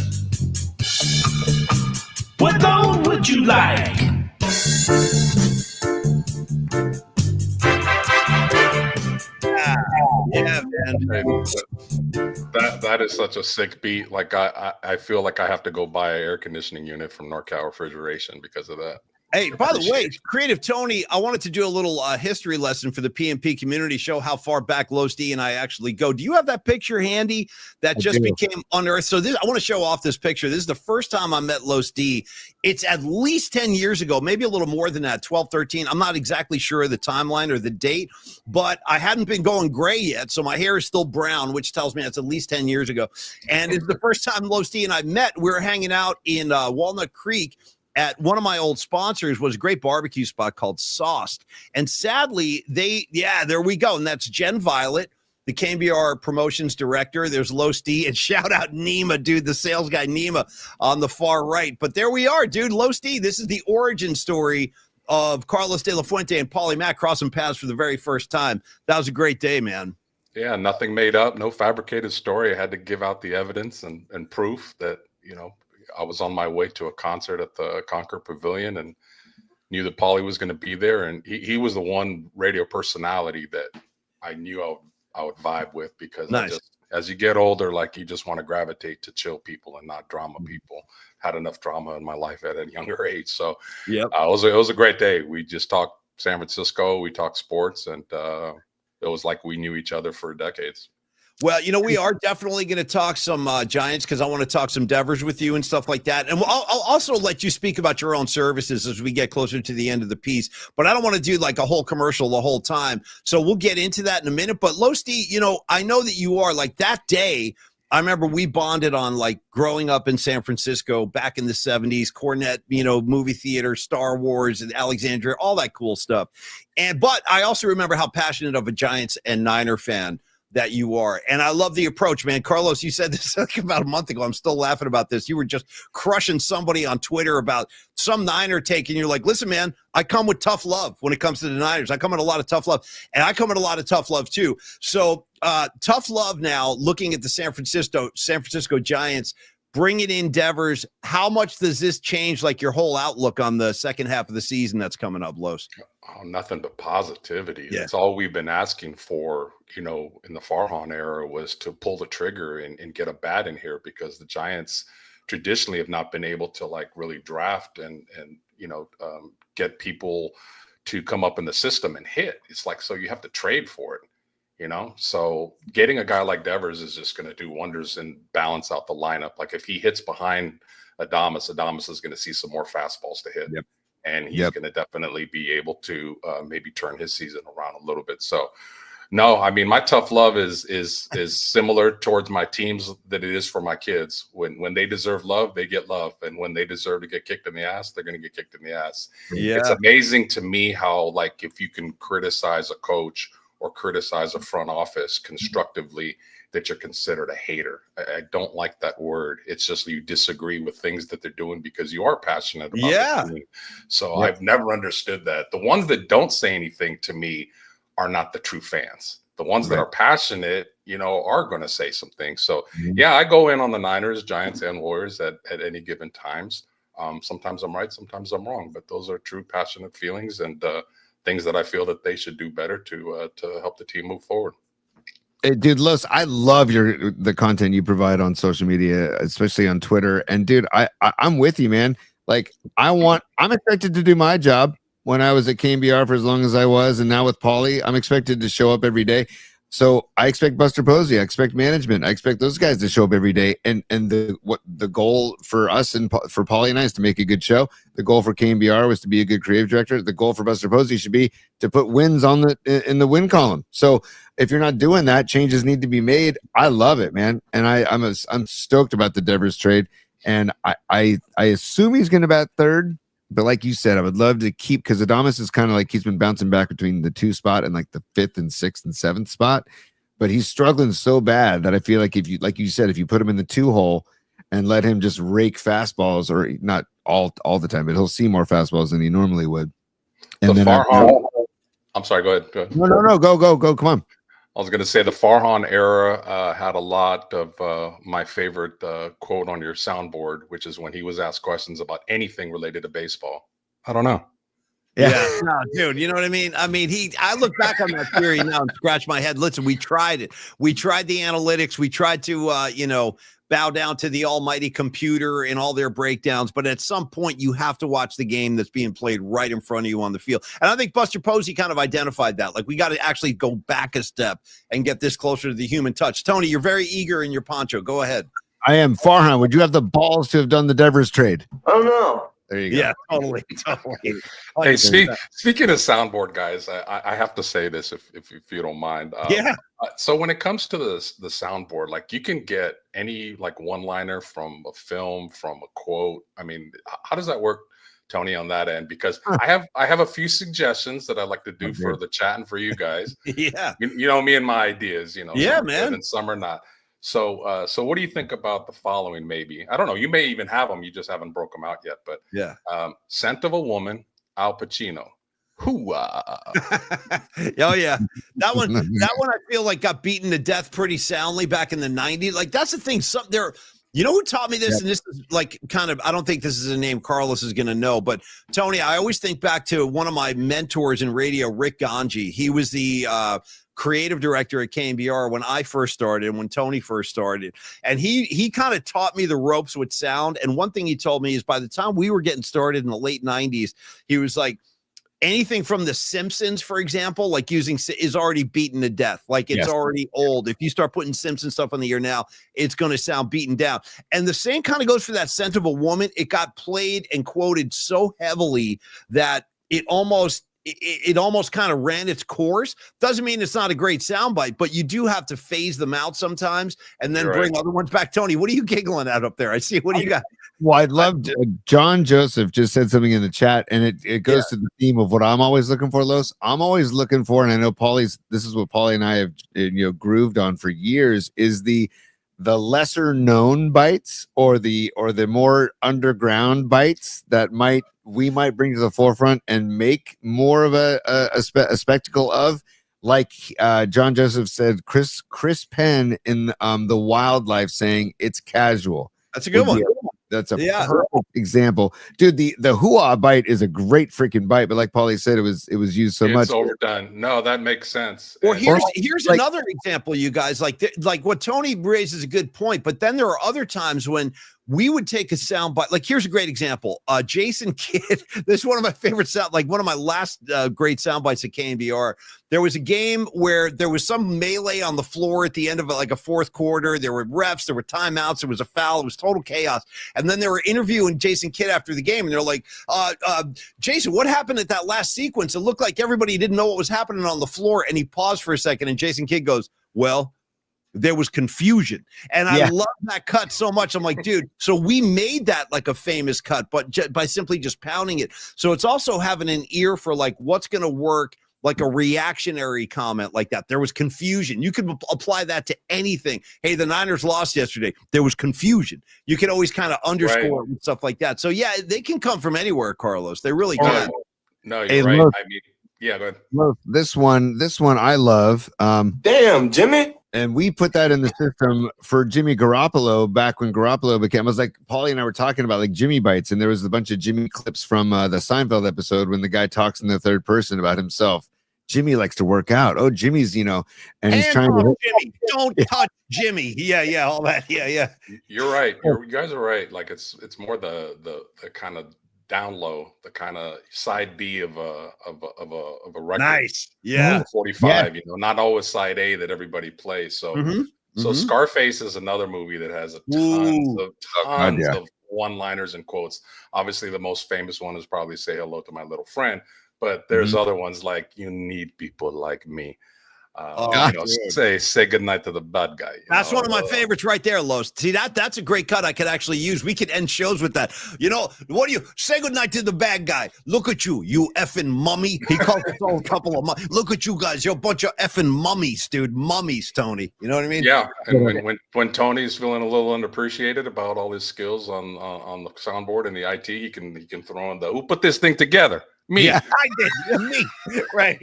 What tone would you like? Yeah, man. That is such a sick beat. Like I feel like I have to go buy an air conditioning unit from NorCal Refrigeration because of that. Hey, by the way, Creative Tony, I wanted to do a little history lesson for the PMP community, show how far back Los D and I actually go. Do you have that picture handy that just became unearthed? So I want to show off this picture. This is the first time I met Los D. It's at least 10 years ago, maybe a little more than that, 12, 13. I'm not exactly sure of the timeline or the date, but I hadn't been going gray yet, so my hair is still brown, which tells me that's at least 10 years ago. And it's the first time Los D and I met. We were hanging out in Walnut Creek at one of my old sponsors, was a great barbecue spot called Sauced. And sadly, there we go. And that's Jen Violet, the KBR promotions director. There's Los D, and shout out Nima, dude, the sales guy Nima on the far right. But there we are, dude. Los D, this is the origin story of Carlos De La Fuente and Paulie Mack crossing paths for the very first time. That was a great day, man. Yeah, nothing made up, no fabricated story. I had to give out the evidence and proof that, I was on my way to a concert at the Concord Pavilion and knew that Paulie was going to be there. And he was the one radio personality that I knew I would vibe with, because nice. As you get older, like, you just want to gravitate to chill people and not drama people. Had enough drama in my life at a younger age. So yeah, it was a great day. We just talked San Francisco, we talked sports, and it was like we knew each other for decades. Well, we are definitely going to talk some Giants, because I want to talk some Devers with you and stuff like that. And I'll also let you speak about your own services as we get closer to the end of the piece. But I don't want to do like a whole commercial the whole time. So we'll get into that in a minute. But Losty, I know that you are like that day. I remember we bonded on like growing up in San Francisco back in the 70s, Cornet, movie theater, Star Wars, and Alexandria, all that cool stuff. But I also remember how passionate of a Giants and Niner fan that you are. And I love the approach, man. Carlos, you said this like about a month ago. I'm still laughing about this. You were just crushing somebody on Twitter about some Niner take, and you're like, listen, man, I come with tough love when it comes to the Niners. I come with a lot of tough love, and I come with a lot of tough love too. So tough love now, looking at the San Francisco Giants, bringing in Devers, how much does this change like your whole outlook on the second half of the season that's coming up, Los? Oh, nothing but positivity. Yeah. That's all we've been asking for, in the Farhan era, was to pull the trigger and get a bat in here, because the Giants traditionally have not been able to like really draft and get people to come up in the system and hit. It's like, so you have to trade for it. So getting a guy like Devers is just going to do wonders and balance out the lineup. Like, if he hits behind Adames is going to see some more fastballs to hit. Yep. And he's going to definitely be able to maybe turn his season around a little bit. So, no, I mean, my tough love is similar towards my teams that it is for my kids. When they deserve love, they get love. And when they deserve to get kicked in the ass, they're going to get kicked in the ass. Yeah. It's amazing to me how, like, if you can criticize a coach or criticize a front office constructively, that you're considered a hater. I don't like that word. It's just you disagree with things that they're doing because you are passionate about the team. So I've never understood that. The ones that don't say anything to me are not the true fans. The ones that are passionate, are going to say some things. So yeah, I go in on the Niners, Giants, and Warriors at any given times. Sometimes I'm right, sometimes I'm wrong, but those are true passionate feelings and things that I feel that they should do better to help the team move forward. Hey, dude, Los, I love the content you provide on social media, especially on Twitter. And dude, I'm with you, man. Like, I'm expected to do my job. When I was at KBR for as long as I was, and now with Paulie, I'm expected to show up every day. So I expect Buster Posey, I expect management, I expect those guys to show up every day. And the goal for us and for Paulie and I is to make a good show. The goal for KBR was to be a good creative director. The goal for Buster Posey should be to put wins in the win column. So if you're not doing that, changes need to be made. I love it, man, and I'm stoked about the Devers trade. And I assume he's going to bat third. But like you said, I would love to keep, because Adames is kind of like he's been bouncing back between the 2 spot and like the 5th and 6th and 7th spot. But he's struggling so bad that I feel like if you said, if you put him in the 2 hole and let him just rake fastballs, or not all the time, but he'll see more fastballs than he normally would. And I'm sorry, go ahead. No, go. Come on. I was going to say the Farhan era had a lot of my favorite quote on your soundboard, which is when he was asked questions about anything related to baseball. I don't know. Yeah. No, dude, you know what I mean? I look back on that theory now and scratch my head. Listen, we tried it. We tried the analytics. We tried to, bow down to the almighty computer and all their breakdowns. But at some point, you have to watch the game that's being played right in front of you on the field. And I think Buster Posey kind of identified that. Like, we got to actually go back a step and get this closer to the human touch. Tony, you're very eager in your poncho. Go ahead. I am. Farhan, would you have the balls to have done the Devers trade? Oh, no. There you go. Yeah, totally. Hey, speaking of soundboard, guys, I have to say this if you don't mind. So when it comes to the soundboard, like, you can get any like one-liner from a film, from a quote. I mean, how does that work, Tony, on that end? Because I have a few suggestions that I'd like to do for the chat and for you guys. Yeah, you know me and my ideas. Yeah, some man. good and some are not. So what do you think about the following? Maybe, I don't know, you may even have them, you just haven't broke them out yet. But yeah, Scent of a Woman, Al Pacino. Hooah. Oh yeah, that one I feel like got beaten to death pretty soundly back in the 90s. Like that's the thing. Some there, you know who taught me this, and this is like kind of, I don't think this is a name Carlos is going to know, but Tony, I always think back to one of my mentors in radio, Rick Ganji. He was the creative director at KMBR when I first started and when Tony first started. And he kind of taught me the ropes with sound. And one thing he told me is by the time we were getting started in the late 90s, he was like, anything from The Simpsons, for example, like using is already beaten to death. Like it's already old. If you start putting Simpson stuff on the air now, it's going to sound beaten down. And the same kind of goes for That Scent of a Woman. It got played and quoted so heavily that it almost kind of ran its course. Doesn't mean it's not a great soundbite, but you do have to phase them out sometimes and then bring other ones back. Tony, what are you giggling at up there? I see. What do you got? Well, I'd love John Joseph just said something in the chat, and it goes to the theme of what I'm always looking for, Los. I'm always looking for, and I know this is what Paulie and I have grooved on for years, is the lesser known bites or the more underground bites that we might bring to the forefront and make more of a spectacle of. Like John Joseph said, Chris Penn in the Wildlife saying it's casual. That's a good one. That's a perfect example, dude. The hoo-ah bite is a great freaking bite, but like Paulie said, it was used so much. It's overdone. No, that makes sense. Or here's another example, you guys. Like what Tony raises a good point, but then there are other times when we would take a sound bite. Like here's a great example. Jason Kidd. This is one of my favorite sound. Like one of my last great sound bites at KNBR. There was a game where there was some melee on the floor at the end of like a fourth quarter. There were refs, there were timeouts, there was a foul, it was total chaos. And then they were interviewing Jason Kidd after the game, and they're like, Jason, what happened at that last sequence? It looked like everybody didn't know what was happening on the floor. And he paused for a second, and Jason Kidd goes, well, there was confusion. And I love that cut so much. I'm like, dude, so we made that like a famous cut, but by simply just pounding it. So it's also having an ear for like what's going to work, like a reactionary comment like that. There was confusion. You could apply that to anything. Hey, the Niners lost yesterday. There was confusion. You can always kind of underscore and stuff like that. So yeah, they can come from anywhere, Carlos. They really can. No, you're right. Look, I mean, yeah, go ahead. Look, this one I love. Damn, Jimmy. And we put that in the system for Jimmy Garoppolo back when Garoppolo became. I was like, Paulie and I were talking about like Jimmy bites, and there was a bunch of Jimmy clips from the Seinfeld episode when the guy talks in the third person about himself. Jimmy likes to work out. Oh, Jimmy's, and he's trying to. Jimmy, don't touch Jimmy. Yeah, all that. Yeah. You're right. You guys are right. Like it's more the kind of down low, the kind of side B of a record. Nice. Yeah. 45, not always side A that everybody plays. So Scarface is another movie that has tons of one-liners and quotes. Obviously, the most famous one is probably Say Hello to My Little Friend, but there's other ones like You Need People Like Me. Say goodnight to the bad guy. That's one of my favorites right there, Los. See, that's a great cut I could actually use. We could end shows with that. What do you say goodnight to the bad guy? Look at you effing mummy. He calls us all a couple of mummies. Look at you guys. You're a bunch of effing mummies, dude. Mummies, Tony. You know what I mean? Yeah. And when Tony's feeling a little underappreciated about all his skills on the soundboard and the IT, he can throw in who put this thing together? Me. Yeah, I did. Yeah, me. Right.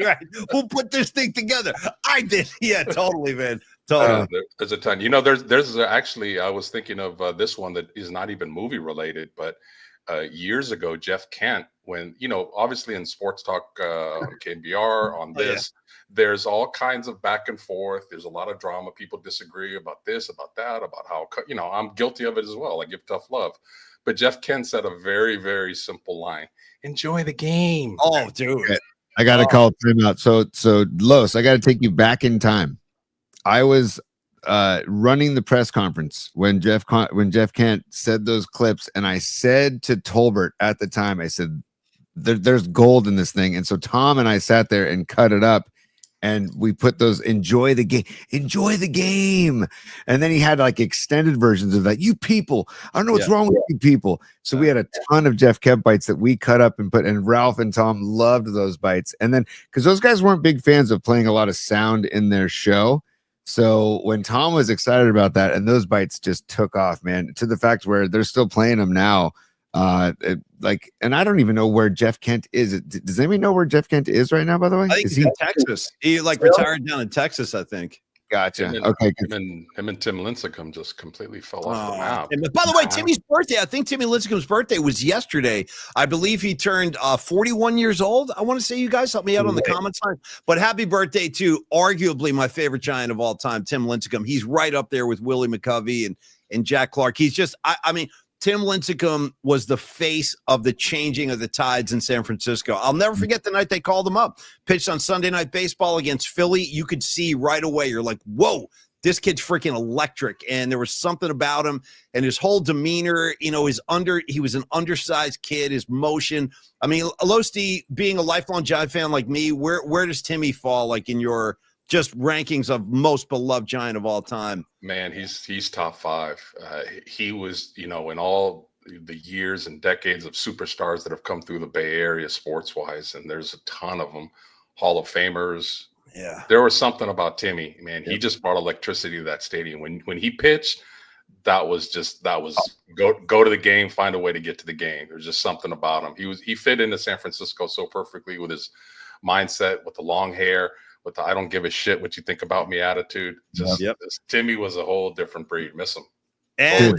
Who put this thing together? I did. Yeah, totally, man. Totally. There's a ton. There's actually, I was thinking of this one that is not even movie related, but years ago, Jeff Kent, when, obviously in Sports Talk on KBR, on this, there's all kinds of back and forth. There's a lot of drama. People disagree about this, about that, about how, I'm guilty of it as well. I give tough love. But Jeff Kent said a very, very simple line. Enjoy the game. Oh, dude. I got to call timeout. So Los, I got to take you back in time. I was running the press conference when Jeff Kent said those clips, and I said to Tolbert at the time, I said, there's gold in this thing. And so Tom and I sat there and cut it up. And we put those enjoy the game. And then he had like extended versions of that. You people, I don't know what's wrong with you people. So we had a ton of Jeff Kemp bites that we cut up and put, and Ralph and Tom loved those bites. And then, because those guys weren't big fans of playing a lot of sound in their show. So when Tom was excited about that, and those bites just took off, man, to the fact where they're still playing them now. And I don't even know where Jeff Kent is. Does anybody know where Jeff Kent is right now, by the way? I think Is he's in Texas. He like retired down in Texas, I think. Gotcha. Him Okay. him and Tim Lincecum just completely fell off the map. And by the way, Timmy's birthday, I think Timmy Lincecum's birthday was yesterday. I believe he turned 41 years old. I want to say, you guys help me out on the comment line. But happy birthday to arguably my favorite Giant of all time, Tim Lincecum. He's right up there with Willie McCovey and Jack Clark. He's just, I mean, Tim Lincecum was the face of the changing of the tides in San Francisco. I'll never forget the night they called him up. Pitched on Sunday Night Baseball against Philly. You could see right away. You're like, whoa, this kid's freaking electric. And there was something about him and his whole demeanor. You know, he was an undersized kid. His motion. I mean, Alosti, being a lifelong Giant fan like me, where does Timmy fall like in your just rankings of most beloved Giant of all time? Man, he's top 5. He was, you know, in all the years and decades of superstars that have come through the Bay Area sports wise, and there's a ton of them, Hall of Famers. Yeah, there was something about Timmy, man. He just brought electricity to that stadium. When he pitched, that was go to the game, find a way to get to the game. There's just something about him. He fit into San Francisco so perfectly with his mindset, with the long hair, with the I don't give a shit what you think about me attitude. Timmy was a whole different breed. Miss him. And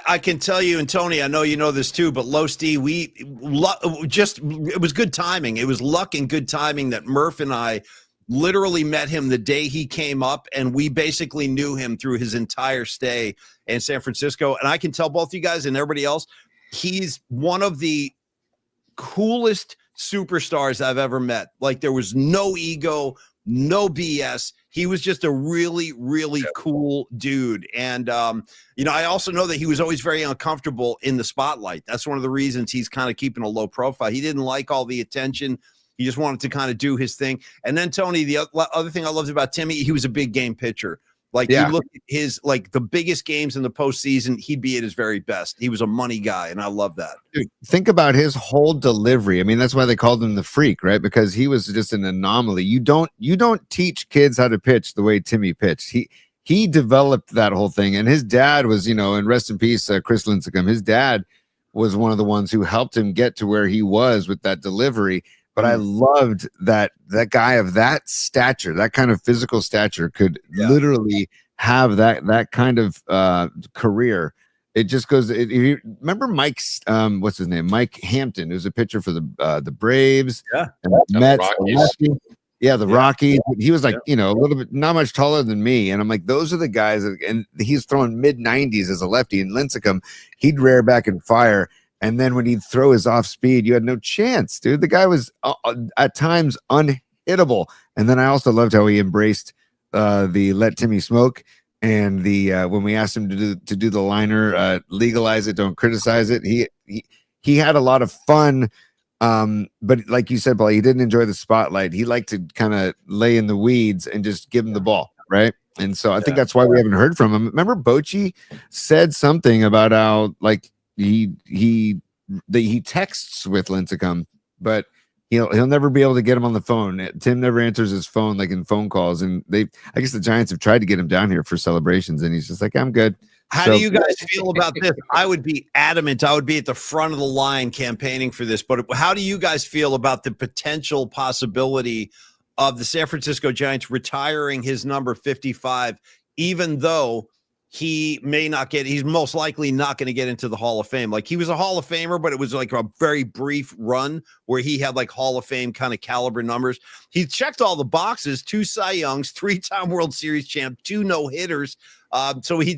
I can tell you, and Tony, I know you know this too, but Losty, it was good timing. It was luck and good timing that Murph and I literally met him the day he came up, and we basically knew him through his entire stay in San Francisco. And I can tell both you guys and everybody else, he's one of the coolest superstars I've ever met. Like, there was no ego, no BS. He was just a really, really cool dude. And, you know, I also know that he was always very uncomfortable in the spotlight. That's one of the reasons he's kind of keeping a low profile. He didn't like all the attention. He just wanted to kind of do his thing. And then, Tony, the other thing I loved about Timmy, he was a big game pitcher. Like, you look at his, like, the biggest games in the postseason, he'd be at his very best. He was a money guy, and I love that. Dude, think about his whole delivery. I mean, that's why they called him the freak, right? Because he was just an anomaly. You don't teach kids how to pitch the way Timmy pitched. He developed that whole thing. And his dad was, you know, and rest in peace, Chris Lincecum. His dad was one of the ones who helped him get to where he was with that delivery. But I loved that guy of that stature, that kind of physical stature, could literally have that kind of career. It just goes. You remember Mike's what's his name? Mike Hampton, who's a pitcher for the Braves, and the Mets, the Rockies. He was like, you know, a little bit, not much taller than me, and I'm like, those are the guys. And he's throwing mid-90s as a lefty. And Lincecum, he'd rear back and fire. And then when he'd throw his off speed, you had no chance, dude. The guy was at times unhittable. And then I also loved how he embraced the let Timmy smoke, and the when we asked him to do the liner, legalize it, don't criticize it. He had a lot of fun, but like you said, Paul, he didn't enjoy the spotlight. He liked to kind of lay in the weeds and just give him the ball, right? And so I think that's why we haven't heard from him. Remember, Bochy said something about how, like, he texts with Lincecum, but he'll never be able to get him on the phone. Tim never answers his phone, like in phone calls, and I guess the Giants have tried to get him down here for celebrations, and he's just like, I'm good. How do you guys feel about this? I would be adamant. I would be at the front of the line campaigning for this, but how do you guys feel about the potential possibility of the San Francisco Giants retiring his number 55, even though he's most likely not going to get into the Hall of Fame? Like, he was a Hall of Famer, but it was like a very brief run where he had like Hall of Fame kind of caliber numbers. He checked all the boxes: 2 Cy Youngs, 3-time World Series champ, 2 no-hitters. So he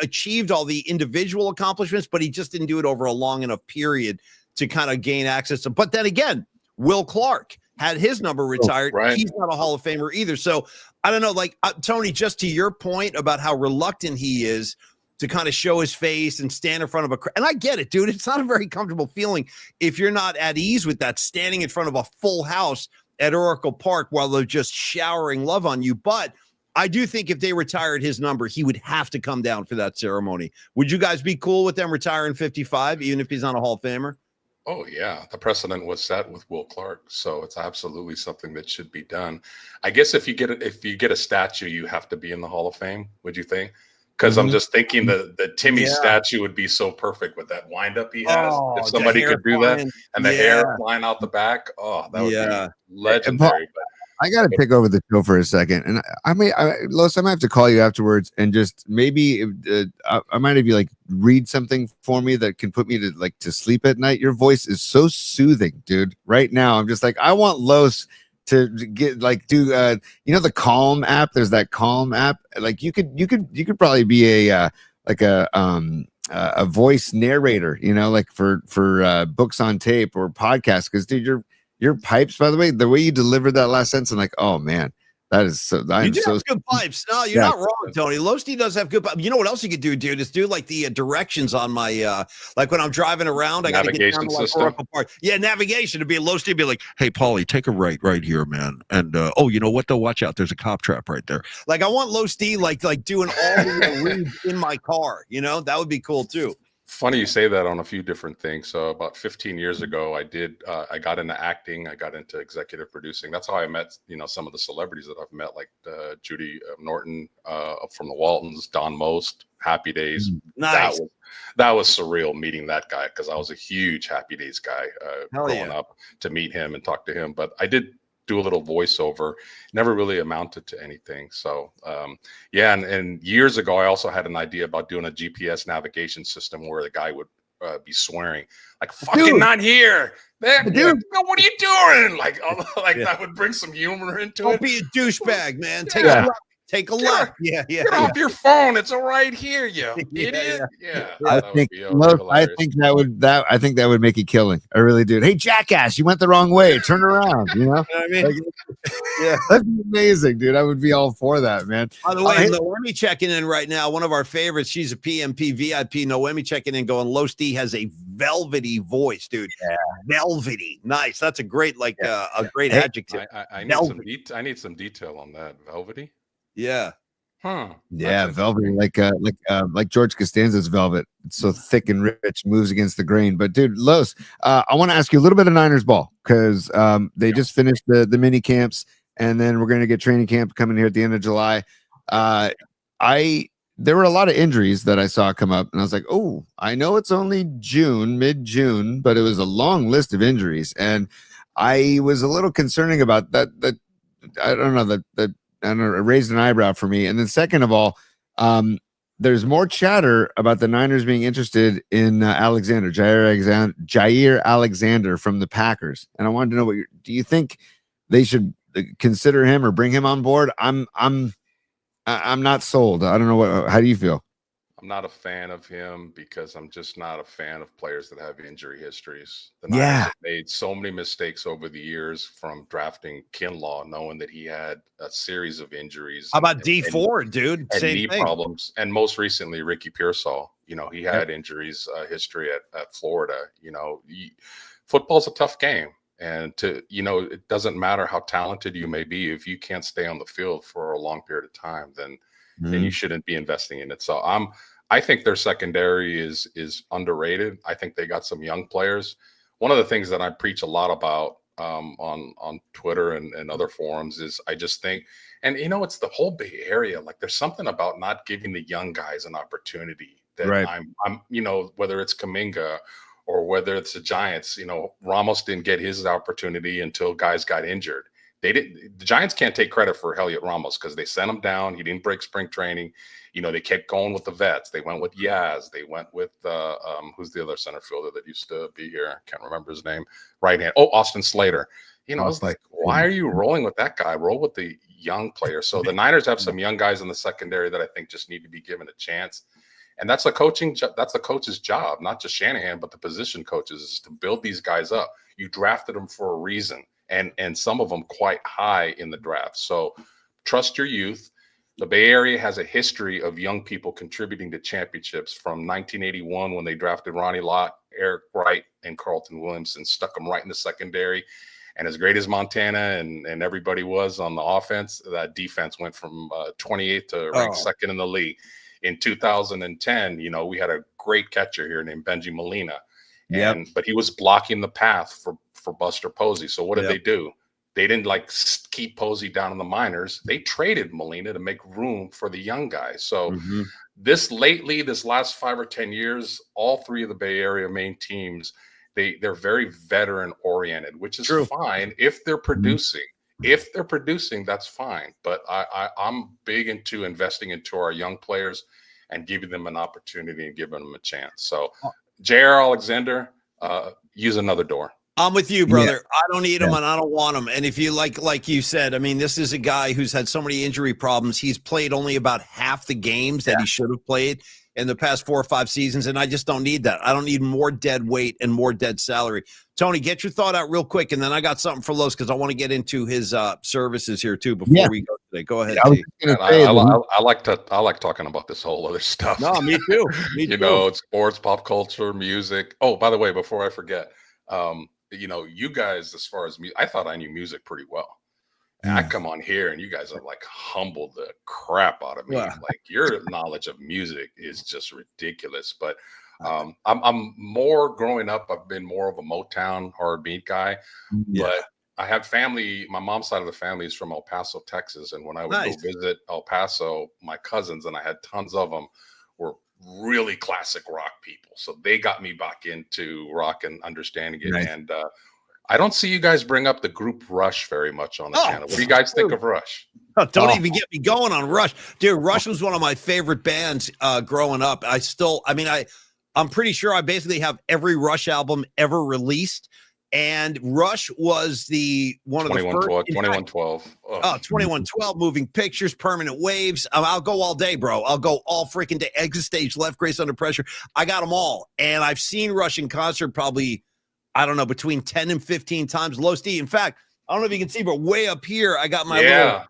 achieved all the individual accomplishments, but he just didn't do it over a long enough period to kind of gain access to. But then again, Will Clark had his number retired. Oh, right. He's not a Hall of Famer either. So I don't know, like, Tony, just to your point about how reluctant he is to kind of show his face and stand in front of a crowd. And I get it, dude. It's not a very comfortable feeling if you're not at ease with that, standing in front of a full house at Oracle Park while they're just showering love on you. But I do think if they retired his number, he would have to come down for that ceremony. Would you guys be cool with them retiring 55, even if he's not a Hall of Famer? Oh yeah, the precedent was set with Will Clark, so it's absolutely something that should be done. I guess if you get a statue, you have to be in the Hall of Fame. Would you think? Because I'm just thinking the Timmy Yeah. statue would be so perfect with that wind up he has. Oh, If the somebody hair could do that flying. and the Yeah. hair flying out the back, that would Yeah. be legendary. But I got to take over the show for a second, and Los, I might have to call you afterwards, and just maybe I might have you like read something for me that can put me to sleep at night. Your voice is so soothing, dude. Right now, I'm just like, I want Los to get do the Calm app. There's that Calm app. Like you could probably be a voice narrator, like for books on tape or podcasts, because dude, your pipes, by the way you delivered that last sentence, I'm like, oh man, that is so. You do have good pipes. No, you're not wrong, Tony. Losty does have good pipes. You know what else you could do, dude? Is do like the directions on my like when I'm driving around. I got to get down to like Oracle Park. Yeah, navigation to be Losty. Be like, hey, Paulie, take a right here, man. And oh, you know what? Though, watch out. There's a cop trap right there. Like I want Losty like doing all the reads in my car. That would be cool too. Funny you say that on a few different things. So about 15 years ago, I got into acting. I got into executive producing. That's how I met, some of the celebrities that I've met, like Judy Norton from the Waltons, Don Most, Happy Days. Nice. That was surreal meeting that guy, because I was a huge Happy Days guy growing up, to meet him and talk to him. But I did do a little voiceover, never really amounted to anything. So and years ago I also had an idea about doing a GPS navigation system where the guy would be swearing like, fucking not here, man, dude, what are you doing? Like that would bring some humor into it. Don't be a douchebag, man. Take a left. Yeah. Get off your phone. It's right here, you idiot. Yeah. I think that would make a killing. I really do. Hey, jackass, you went the wrong way. Turn around. You know what I mean? That'd be amazing, dude. I would be all for that, man. By the way, Noemi checking in right now. One of our favorites. She's a PMP VIP. Noemi checking in, going, Losty has a velvety voice, dude. Yeah. Velvety. Nice. That's a great, a great adjective. I need some detail on that. Velvety. Yeah. Yeah, velvet, like George Costanza's velvet. It's so thick and rich, moves against the grain. But dude, Los, I want to ask you a little bit of Niners ball, because they just finished the mini camps, and then we're going to get training camp coming here at the end of July. There were a lot of injuries that I saw come up, and I was like, oh, I know it's only mid-June, but it was a long list of injuries, and I was a little concerning about that. I don't know that. I don't know, it raised an eyebrow for me. And then second of all, there's more chatter about the Niners being interested in Jair Alexander from the Packers. And I wanted to know do you think they should consider him or bring him on board? I'm not sold. I don't know how do you feel? I'm not a fan of him, because I'm just not a fan of players that have injury histories. The Niners have made so many mistakes over the years, from drafting Kinlaw, knowing that he had a series of injuries. How about D Ford, dude? And same knee thing. problems. And most recently, Ricky Pearsall. He had injuries history at Florida. Football's a tough game. And it doesn't matter how talented you may be. If you can't stay on the field for a long period of time, then you shouldn't be investing in it. So I think their secondary is underrated. I think they got some young players. One of the things that I preach a lot about on Twitter and other forums is, I just think, and it's the whole Bay Area. Like, there's something about not giving the young guys an opportunity that I'm whether it's Kuminga or whether it's the Giants. Ramos didn't get his opportunity until guys got injured. The Giants can't take credit for Elliot Ramos, because they sent him down. He didn't break spring training. They kept going with the vets. They went with Yaz. They went with who's the other center fielder that used to be here? I can't remember his name. Right hand. Oh, Austin Slater. I was like, why are you rolling with that guy? Roll with the young players. So the Niners have some young guys in the secondary that I think just need to be given a chance. And that's the coach's job, not just Shanahan, but the position coaches, is to build these guys up. You drafted them for a reason. And some of them quite high in the draft. So trust your youth. The Bay Area has a history of young people contributing to championships, from 1981 when they drafted Ronnie Lott, Eric Wright, and Carlton Williams, and stuck them right in the secondary. And as great as Montana and everybody was on the offense, that defense went from 28th to ranked second in the league. In 2010, we had a great catcher here named Benji Molina. But he was blocking the path for Buster Posey. So what did they do? They didn't keep Posey down in the minors. They traded Molina to make room for the young guys. So this last 5 or 10 years, all three of the Bay Area main teams, they're very veteran oriented, which is fine if they're producing. If they're producing, that's fine. But I'm big into investing into our young players and giving them an opportunity and giving them a chance. So, J.R. Alexander, use another door. I'm with you, brother. Yeah. I don't need him and I don't want him. And if you like you said, I mean, this is a guy who's had so many injury problems. He's played only about half the games that he should have played in the past 4 or 5 seasons. And I just don't need that. I don't need more dead weight and more dead salary. Tony, get your thought out real quick. And then I got something for Los because I want to get into his services here too before we go today. Go ahead. I like talking about this whole other stuff. No, me too. You know, it's sports, pop culture, music. Oh, by the way, before I forget, you know, you guys, as far as music, I thought I knew music pretty well. And I come on here and you guys have like humbled the crap out of me. Wow. Like your knowledge of music is just ridiculous. But I'm more growing up. I've been more of a Motown R&B guy, but I had family. My mom's side of the family is from El Paso, Texas. And when I would go visit El Paso, my cousins, and I had tons of them, were really classic rock people. So they got me back into rock and understanding it. Right. And I don't see you guys bring up the group Rush very much on the channel. What do you guys think of Rush? Oh, don't even get me going on Rush. Dude, Rush was one of my favorite bands growing up. I'm pretty sure I basically have every Rush album ever released. And Rush was one of the first. 2112. 2112, Moving Pictures, Permanent Waves. I'll go all day, bro. I'll go all freaking day. Exit Stage, Left, Grace Under Pressure. I got them all. And I've seen Rush in concert probably, I don't know, between 10 and 15 times. Low Steve. In fact, I don't know if you can see, but way up here, I got my there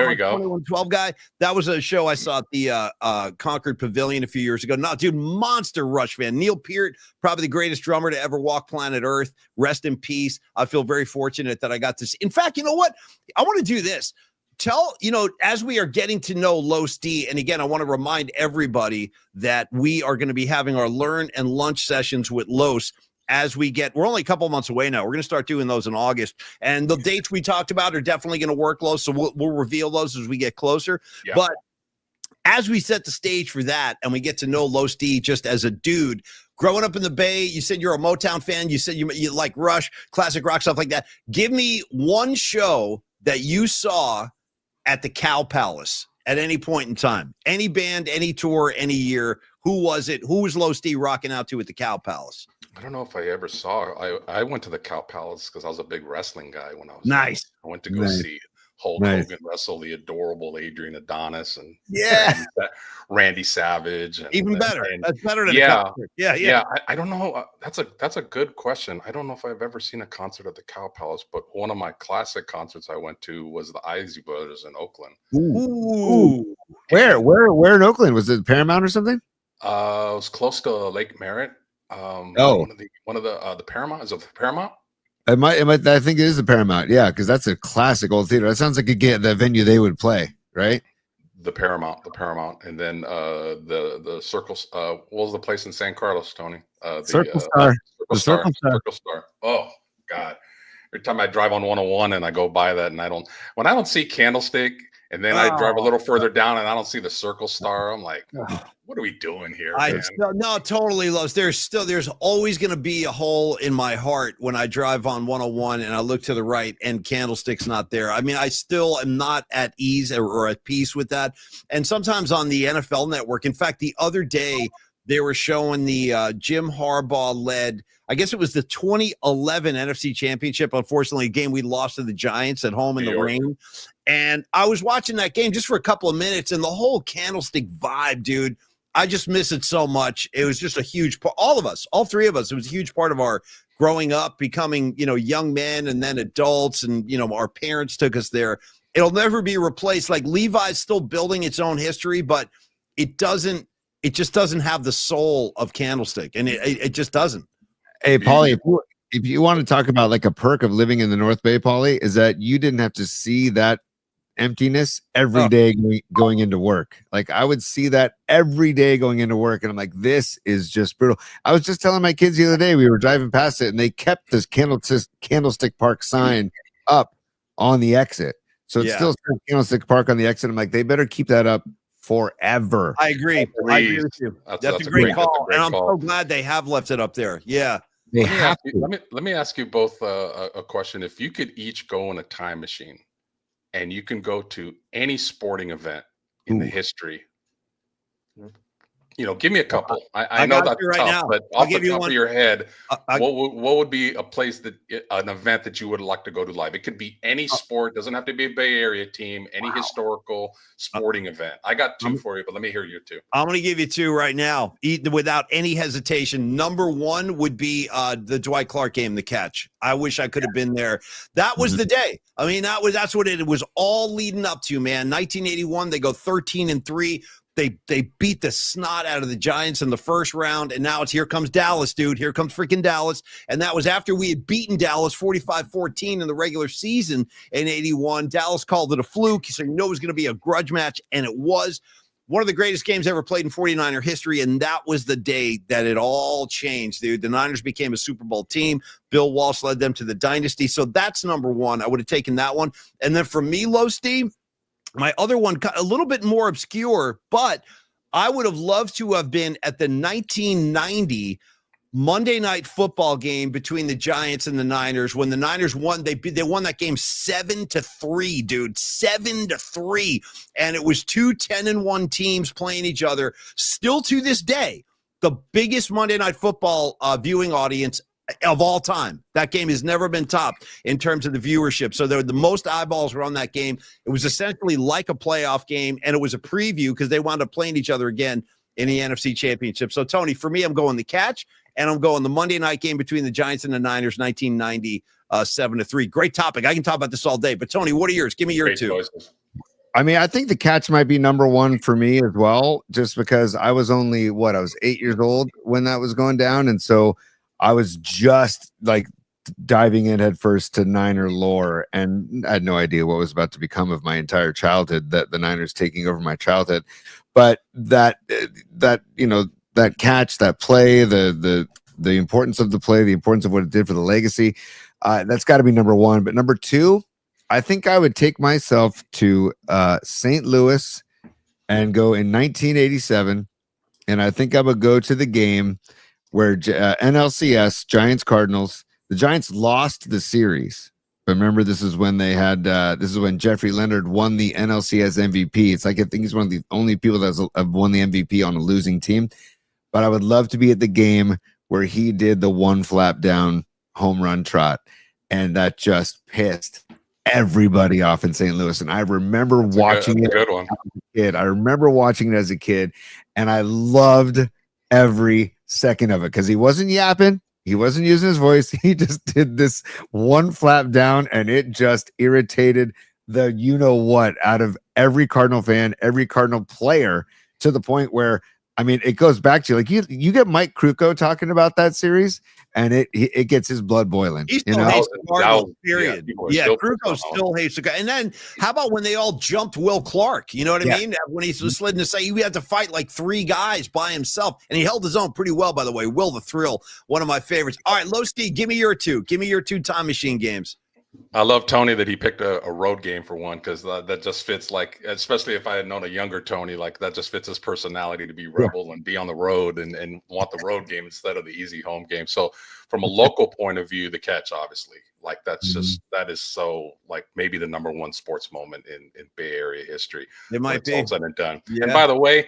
we go. 2112 guy. That was a show I saw at the Concord Pavilion a few years ago. No, dude, monster Rush fan. Neil Peart, probably the greatest drummer to ever walk planet Earth. Rest in peace. I feel very fortunate that I got to see. In fact, you know what? I want to do this. As we are getting to know Los D, and again, I want to remind everybody that we are going to be having our learn and lunch sessions with Los. We're only a couple months away now. We're going to start doing those in August. And the dates we talked about are definitely going to work, Los. So we'll reveal those as we get closer. Yeah. But as we set the stage for that and we get to know Los D just as a dude, growing up in the Bay, you said you're a Motown fan. You said you like Rush, classic rock, stuff like that. Give me one show that you saw at the Cow Palace at any point in time. Any band, any tour, any year. Who was it? Who was Los D rocking out to at the Cow Palace? I don't know if I ever saw. I went to the Cow Palace because I was a big wrestling guy when I was young. I went to go see Hulk Hogan wrestle the adorable Adrian Adonis and Randy Savage. And, even better. That's better than yeah. I don't know. That's a good question. I don't know if I've ever seen a concert at the Cow Palace, but one of my classic concerts I went to was the Isley Brothers in Oakland. Ooh. Where in Oakland? Was it Paramount or something? It was close to Lake Merritt. One of the Paramount. Is it the Paramount? It might. I think it is the Paramount. Yeah, because that's a classic old theater. That sounds like the venue they would play, right? The Paramount, and then the Circle. What was the place in San Carlos, Tony? Circle Star. Circle Star. Oh God! Every time I drive on 101 and I go by that, and when I don't see Candlestick. And then I drive a little further down and I don't see the Circle Star. I'm like, what are we doing here? No, totally, Los. There's always going to be a hole in my heart when I drive on 101 and I look to the right and Candlestick's not there. I mean, I still am not at ease or at peace with that. And sometimes on the NFL Network, in fact, the other day they were showing the Jim Harbaugh led, I guess it was the 2011 NFC Championship. Unfortunately, a game we lost to the Giants at home in the rain. And I was watching that game just for a couple of minutes, and the whole Candlestick vibe, dude, I just miss it so much. It was just a huge part. All of us, all three of us, it was a huge part of our growing up, becoming, young men and then adults, and, our parents took us there. It'll never be replaced. Like Levi's still building its own history, but it just doesn't have the soul of Candlestick, and it just doesn't. Hey, Paulie, if you want to talk about like a perk of living in the North Bay, Paulie, is that you didn't have to see that emptiness every day going into work. Like I would see that every day going into work, and I'm like, this is just brutal. I was just telling my kids the other day, we were driving past it, and they kept this Candlestick Park sign up on the exit. So it's still Candlestick Park on the exit. I'm like, they better keep that up forever. I agree. I agree with you. That's a great call, and I'm so glad they have left it up there. Yeah. They Let me have ask you, to. let me ask you both a question. If you could each go in a time machine and you can go to any sporting event in the history, give me a couple. I know got that's you right tough, now. but I'll off the give you top one. of your head, I- what would be a place an event that you would like to go to live? It could be any sport, doesn't have to be a Bay Area team, any historical sporting event. I got two for you, but let me hear your two. I'm going to give you two right now, without any hesitation. Number one would be the Dwight Clark game, the catch. I wish I could have been there. That was the day. I mean, that's what it was all leading up to, man. 1981, they go 13-3. They beat the snot out of the Giants in the first round, and now it's here comes Dallas, dude. Here comes freaking Dallas. And that was after we had beaten Dallas 45-14 in the regular season in 81. Dallas called it a fluke, so you know it was going to be a grudge match, and it was. One of the greatest games ever played in 49er history, and that was the day that it all changed, dude. The Niners became a Super Bowl team. Bill Walsh led them to the dynasty, so that's number one. I would have taken that one. And then for me, Low Steve, my other one, a little bit more obscure, but I would have loved to have been at the 1990 Monday Night Football game between the Giants and the Niners. When the Niners won, they won that game 7-3, dude, 7-3. And it was two 10-1 teams playing each other. Still to this day, the biggest Monday Night Football viewing audience of all time. That game has never been topped in terms of the viewership. So the most eyeballs were on that game. It was essentially like a playoff game, and it was a preview because they wound up playing each other again in the NFC Championship. So, Tony, for me, I'm going the catch, and I'm going the Monday night game between the Giants and the Niners, 1990, 7-3. Great topic. I can talk about this all day. But, Tony, what are yours? Give me your two. Choices. I mean, I think the catch might be number one for me as well, just because I was only, I was 8 years old when that was going down. And so I was just like diving in headfirst to Niner lore, and I had no idea what was about to become of my entire childhood, that the Niners taking over my childhood. But that catch, that play, the importance of the play, the importance of what it did for the legacy, that's got to be number one. But number two, I think I would take myself to St. Louis and go in 1987, and I think I would go to the game where NLCS, Giants Cardinals, the Giants lost the series. But remember, this is when they had this is when Jeffrey Leonard won the NLCS MVP. It's like I think he's one of the only people that have won the MVP on a losing team. But I would love to be at the game where he did the one flap down home run trot, and that just pissed everybody off in St. Louis. And I remember watching it as a kid. I remember watching it as a kid, and I loved every second of it because he wasn't yapping. He wasn't using his voice. He just did this one flap down, and it just irritated the you-know-what out of every Cardinal fan, every Cardinal player, to the point where, I mean, it goes back to, like, you get Mike Krukow talking about that series, and it gets his blood boiling. He still hates the Cardinals, period. Yeah, Krukow still hates the guy. And then how about when they all jumped Will Clark? You know what I mean? When he was slid in to say he had to fight like three guys by himself, and he held his own pretty well, by the way. Will the Thrill, one of my favorites. All right, Low Steve, give me your two. Give me your two time machine games. I love Tony that he picked a road game for one, because that just fits, like, especially if I had known a younger Tony, like that just fits his personality to be rebel and be on the road and want the road game instead of the easy home game. So from a local point of view, the catch, obviously, like that's just, that is so, like, maybe the number one sports moment in Bay Area history. It might be all said and done. Yeah. And by the way,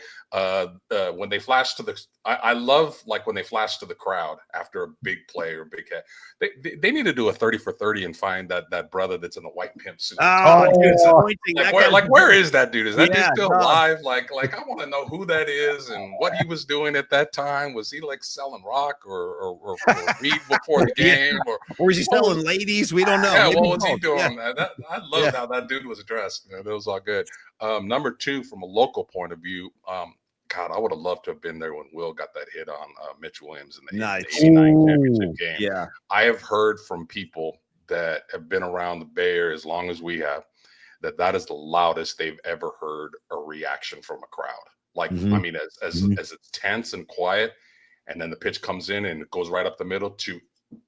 when they flash to the, I love, like, when they flash to the crowd after a big play or big hit, they need to do a 30 for 30 and find that brother that's in the white pimp suit. Where is that dude? Is that dude still alive? Like I want to know who that is and what he was doing at that time. Was he like selling rock or weed before the game, or was he selling ladies? We don't know. Yeah, what was he doing? Yeah. I loved how that dude was dressed. That was all good. Number two, from a local point of view, God, I would have loved to have been there when Will got that hit on Mitch Williams in the 89 championship game. Yeah, I have heard from people that have been around the Bay Area as long as we have, that is the loudest they've ever heard a reaction from a crowd. Like, I mean, as it's tense and quiet, and then the pitch comes in and it goes right up the middle, to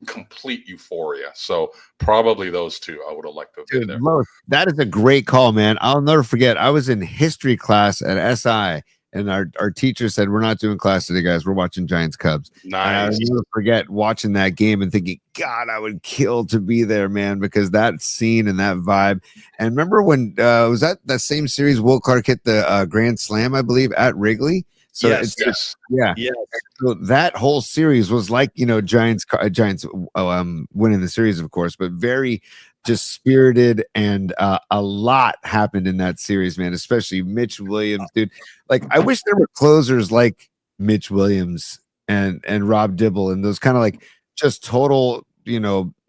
complete euphoria. So probably those two I would have liked to have been there. Lois, that is a great call, man. I'll never forget. I was in history class at SI, and our teacher said, "We're not doing class today, guys. We're watching Giants Cubs." And I'll Nice. never forget watching that game and thinking, God, I would kill to be there, man, because that scene and that vibe. And remember when was that same series Will Clark hit the grand slam, I believe, at Wrigley? So Yes, it's yeah. Yes. So that whole series was like, Giants winning the series, of course, but very just spirited, and a lot happened in that series, man, especially Mitch Williams, dude. Like, I wish there were closers like Mitch Williams and Rob Dibble, and those kind of like just total,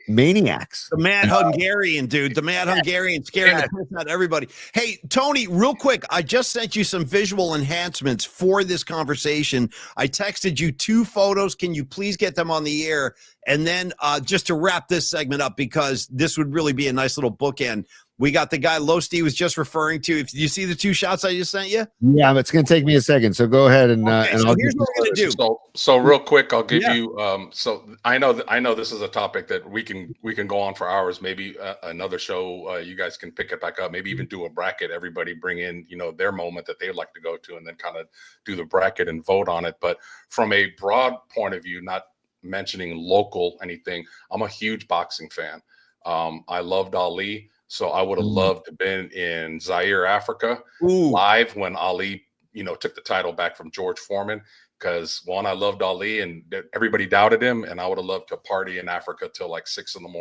maniacs. The Mad Hungarian, dude. The Mad Hungarian scaring the piss out of everybody. Hey, Tony, real quick, I just sent you some visual enhancements for this conversation. I texted you 2 photos. Can you please get them on the air? And then just to wrap this segment up, because this would really be a nice little bookend, we got the guy Losty was just referring to. If you see the 2 shots I just sent you? Yeah, it's going to take me a second. So go ahead and so I'll here's what we're going to do. So real quick, I'll give you. So I know this is a topic that we can go on for hours. Maybe another show you guys can pick it back up. Maybe even do a bracket. Everybody bring in their moment that they'd like to go to, and then kind of do the bracket and vote on it. But from a broad point of view, not mentioning local anything, I'm a huge boxing fan. I loved Ali. So I would have loved to have been in Zaire, Africa, live when Ali, took the title back from George Foreman. Because one, I loved Ali, and everybody doubted him, and I would have loved to party in Africa till like 6 a.m.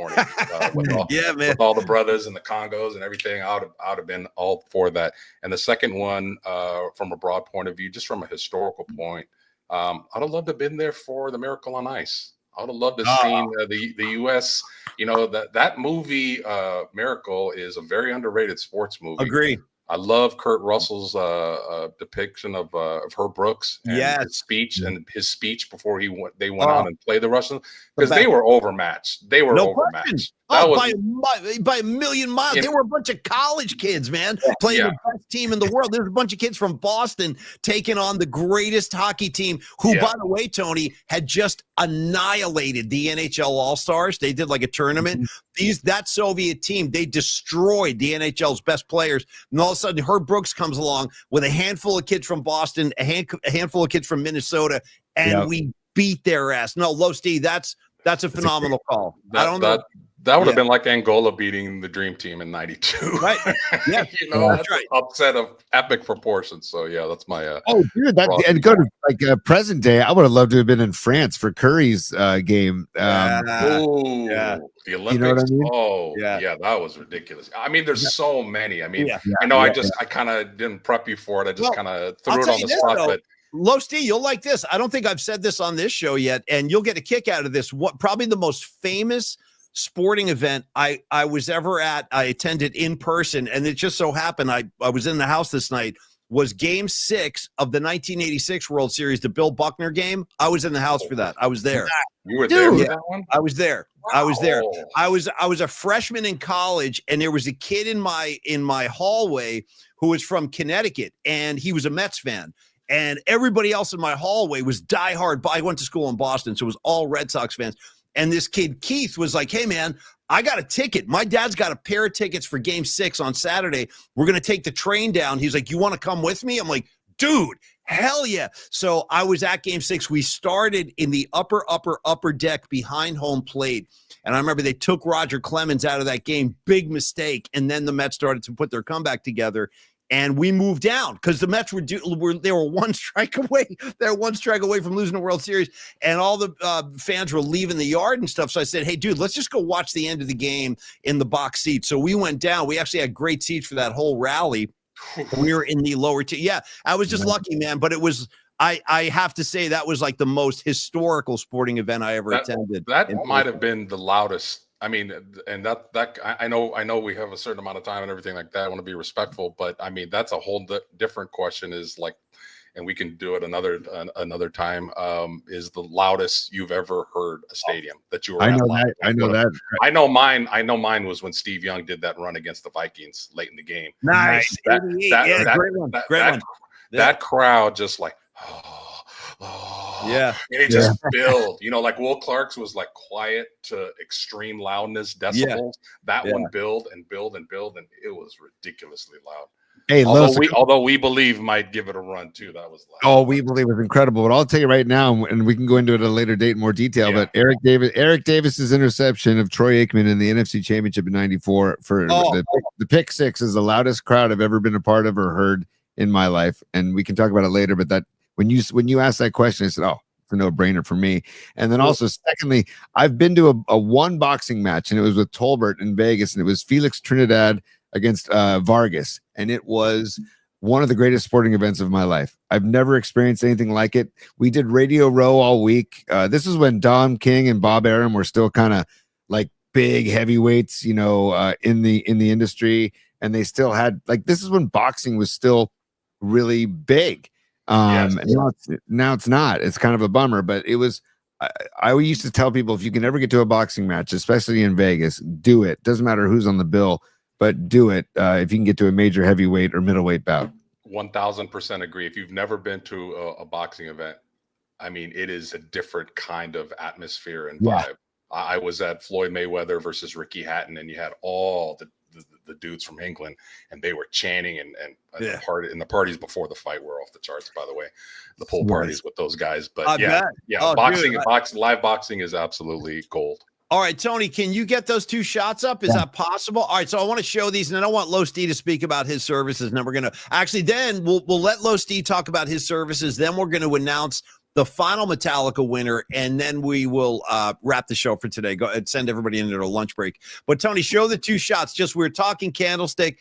with all the brothers and the Congos and everything. I would have been all for that. And the second one, from a broad point of view, just from a historical point, I'd have loved to have been there for the Miracle on Ice. I would have loved to have seen the U.S. That movie, Miracle, is a very underrated sports movie. Agree. I love Kurt Russell's depiction of Herb Brooks and his speech before they went on and played the Russians, because they were overmatched. They were overmatched. By a million miles. They were a bunch of college kids, man, playing the best team in the world. There's a bunch of kids from Boston taking on the greatest hockey team, who, by the way, Tony, had just annihilated the NHL All-Stars. They did like a tournament. That Soviet team, they destroyed the NHL's best players. And all of a sudden, Herb Brooks comes along with a handful of kids from Boston, a handful of kids from Minnesota, and we beat their ass. No, Low Steve, that's a phenomenal call. I don't know. That would have been like Angola beating the Dream Team in '92. Right. Yeah. That's right. Upset of epic proportions. So, that's my. Dude, and go to like present day. I would have loved to have been in France for Curry's game. The Olympics. You know what I mean? Oh, yeah, that was ridiculous. I mean, there's so many. I mean, I kind of didn't prep you for it. I just kind of threw it on the spot. But Low Steve, you'll like this. I don't think I've said this on this show yet, and you'll get a kick out of this. What probably the most famous sporting event I was ever at, I attended in person, and it just so happened I was in the house this night, was Game 6 of the 1986 World Series, the Bill Buckner game. I was in the house for that. I was there. You were there for that one? I was there. Wow. I was there. I was a freshman in college, and there was a kid in my hallway who was from Connecticut, and he was a Mets fan. And everybody else in my hallway was diehard. I went to school in Boston, so it was all Red Sox fans. And this kid, Keith, was like, hey, man, I got a ticket. My dad's got a pair of tickets for Game 6 on Saturday. We're going to take the train down. He's like, you want to come with me? I'm like, dude, hell yeah. So I was at Game 6. We started in the upper deck behind home plate. And I remember they took Roger Clemens out of that game. Big mistake. And then the Mets started to put their comeback together. And we moved down because the Mets they were one strike away. They were one strike away from losing the World Series, and all the fans were leaving the yard and stuff. So I said, "Hey, dude, let's just go watch the end of the game in the box seat." So we went down. We actually had great seats for that whole rally. We were in the lower tier. Yeah, I was just lucky, man. But it was. I have to say that was like the most historical sporting event I ever attended. That might have been the loudest. I mean, and that I know we have a certain amount of time and everything like that. I want to be respectful, but I mean, that's a whole different question. Is like, and we can do it another time. Is the loudest you've ever heard a stadium that you were? I know that. I know mine was when Steve Young did that run against the Vikings late in the game. Nice. That crowd just like, oh, Yeah. and it just build. You know, like Will Clark's was like quiet to extreme loudness, decibels. That one build and build and build, and it was ridiculously loud. Hey, although we believe might give it a run too. That was loud. Oh, we believe it's incredible. But I'll tell you right now, and we can go into it at a later date in more detail. But Eric Davis's interception of Troy Aikman in the NFC Championship in '94 for the pick six is the loudest crowd I've ever been a part of or heard in my life. And we can talk about it later. But that when you asked that question, I said, "Oh, it's a no-brainer for me." And then also, secondly, I've been to a one boxing match, and it was with Tolbert in Vegas, and it was Felix Trinidad against Vargas, and it was one of the greatest sporting events of my life. I've never experienced anything like it. We did Radio Row all week. This is when Dom King and Bob Arum were still kind of like big heavyweights, you know, in the industry, and they still had like this is when boxing was still really big. Now it's not. It's kind of a bummer, but it was. I used to tell people if you can ever get to a boxing match, especially in Vegas, do it. Doesn't matter who's on the bill. But do it if you can get to a major heavyweight or middleweight bout. 1000% agree. If you've never been to a boxing event, I mean, it is a different kind of atmosphere and vibe. I was at Floyd Mayweather versus Ricky Hatton, and you had all the dudes from England, and they were chanting and the parties before the fight were off the charts. By the way, the pool parties with those guys. But live boxing is absolutely gold. All right, Tony, can you get those two shots up? Is that possible? All right, so I want to show these, and then I want Los D to speak about his services, and then we're going to actually then we'll let Los D talk about his services. Then we're going to announce the final Metallica winner, and then we will wrap the show for today. Go ahead, send everybody into their lunch break. But Tony, show the two shots. Just we're talking Candlestick.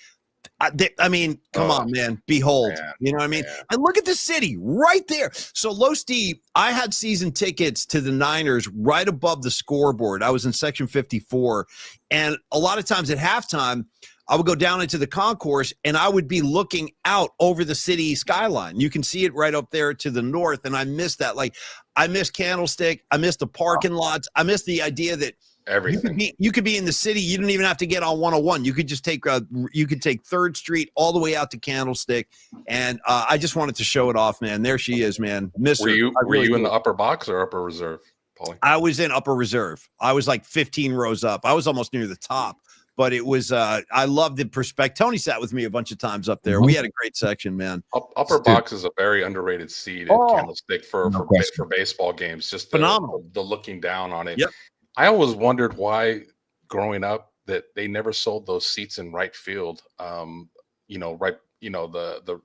I mean, come on, man. Behold. Man, you know what I mean? Yeah. And look at the city right there. So, Los D, I had season tickets to the Niners right above the scoreboard. I was in section 54. And a lot of times at halftime, I would go down into the concourse and I would be looking out over the city skyline. You can see it right up there to the north. And I miss that. Like, I miss Candlestick. I miss the parking lots. I miss the idea that everything. You could be in the city. You don't even have to get on 101. You could just take 3rd Street all the way out to Candlestick. And I just wanted to show it off, man. There she is, man. Miss were you in the upper box or upper reserve, Paulie? I was in upper reserve. I was like 15 rows up. I was almost near the top. But it was I love the perspective. Tony sat with me a bunch of times up there. We had a great section, man. Upper box is a very underrated seat at Candlestick for baseball games. Just phenomenal. The looking down on it. Yep. I always wondered why, growing up, that they never sold those seats in right field. The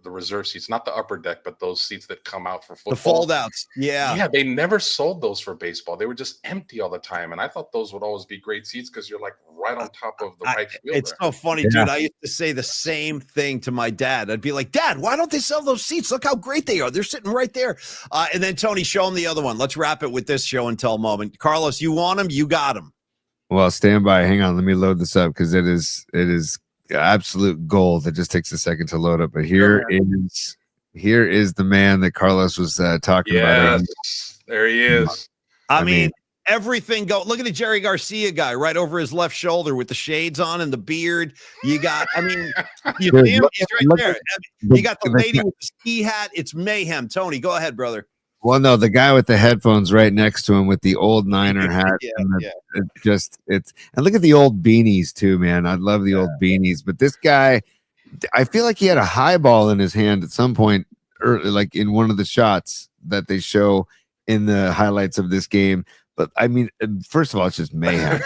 reserve seats, not the upper deck, but those seats that come out for football. The fold outs. Yeah, they never sold those for baseball. They were just empty all the time, and I thought those would always be great seats because you're like right on top of the right field. It's so funny, dude. I used to say the same thing to my dad. I'd be like, Dad, why don't they sell those seats? Look how great they are. They're sitting right there. And then Tony, show him the other one. Let's wrap it with this show and tell moment. Carlos, you want them? You got them. Well, stand by. Hang on. Let me load this up because it is absolute gold. It just takes a second to load up. But here is the man that Carlos was talking about. There he is. I mean everything go. Look at the Jerry Garcia guy right over his left shoulder with the shades on and the beard. You got, you see him? He's right there. You got the lady with the ski hat. It's mayhem. Tony, go ahead, brother. Well, no, the guy with the headphones right next to him with the old Niner hat. And look at the old beanies too, man. I love the old beanies. But this guy, I feel like he had a highball in his hand at some point, like in one of the shots that they show in the highlights of this game. But I mean, first of all, it's just mayhem.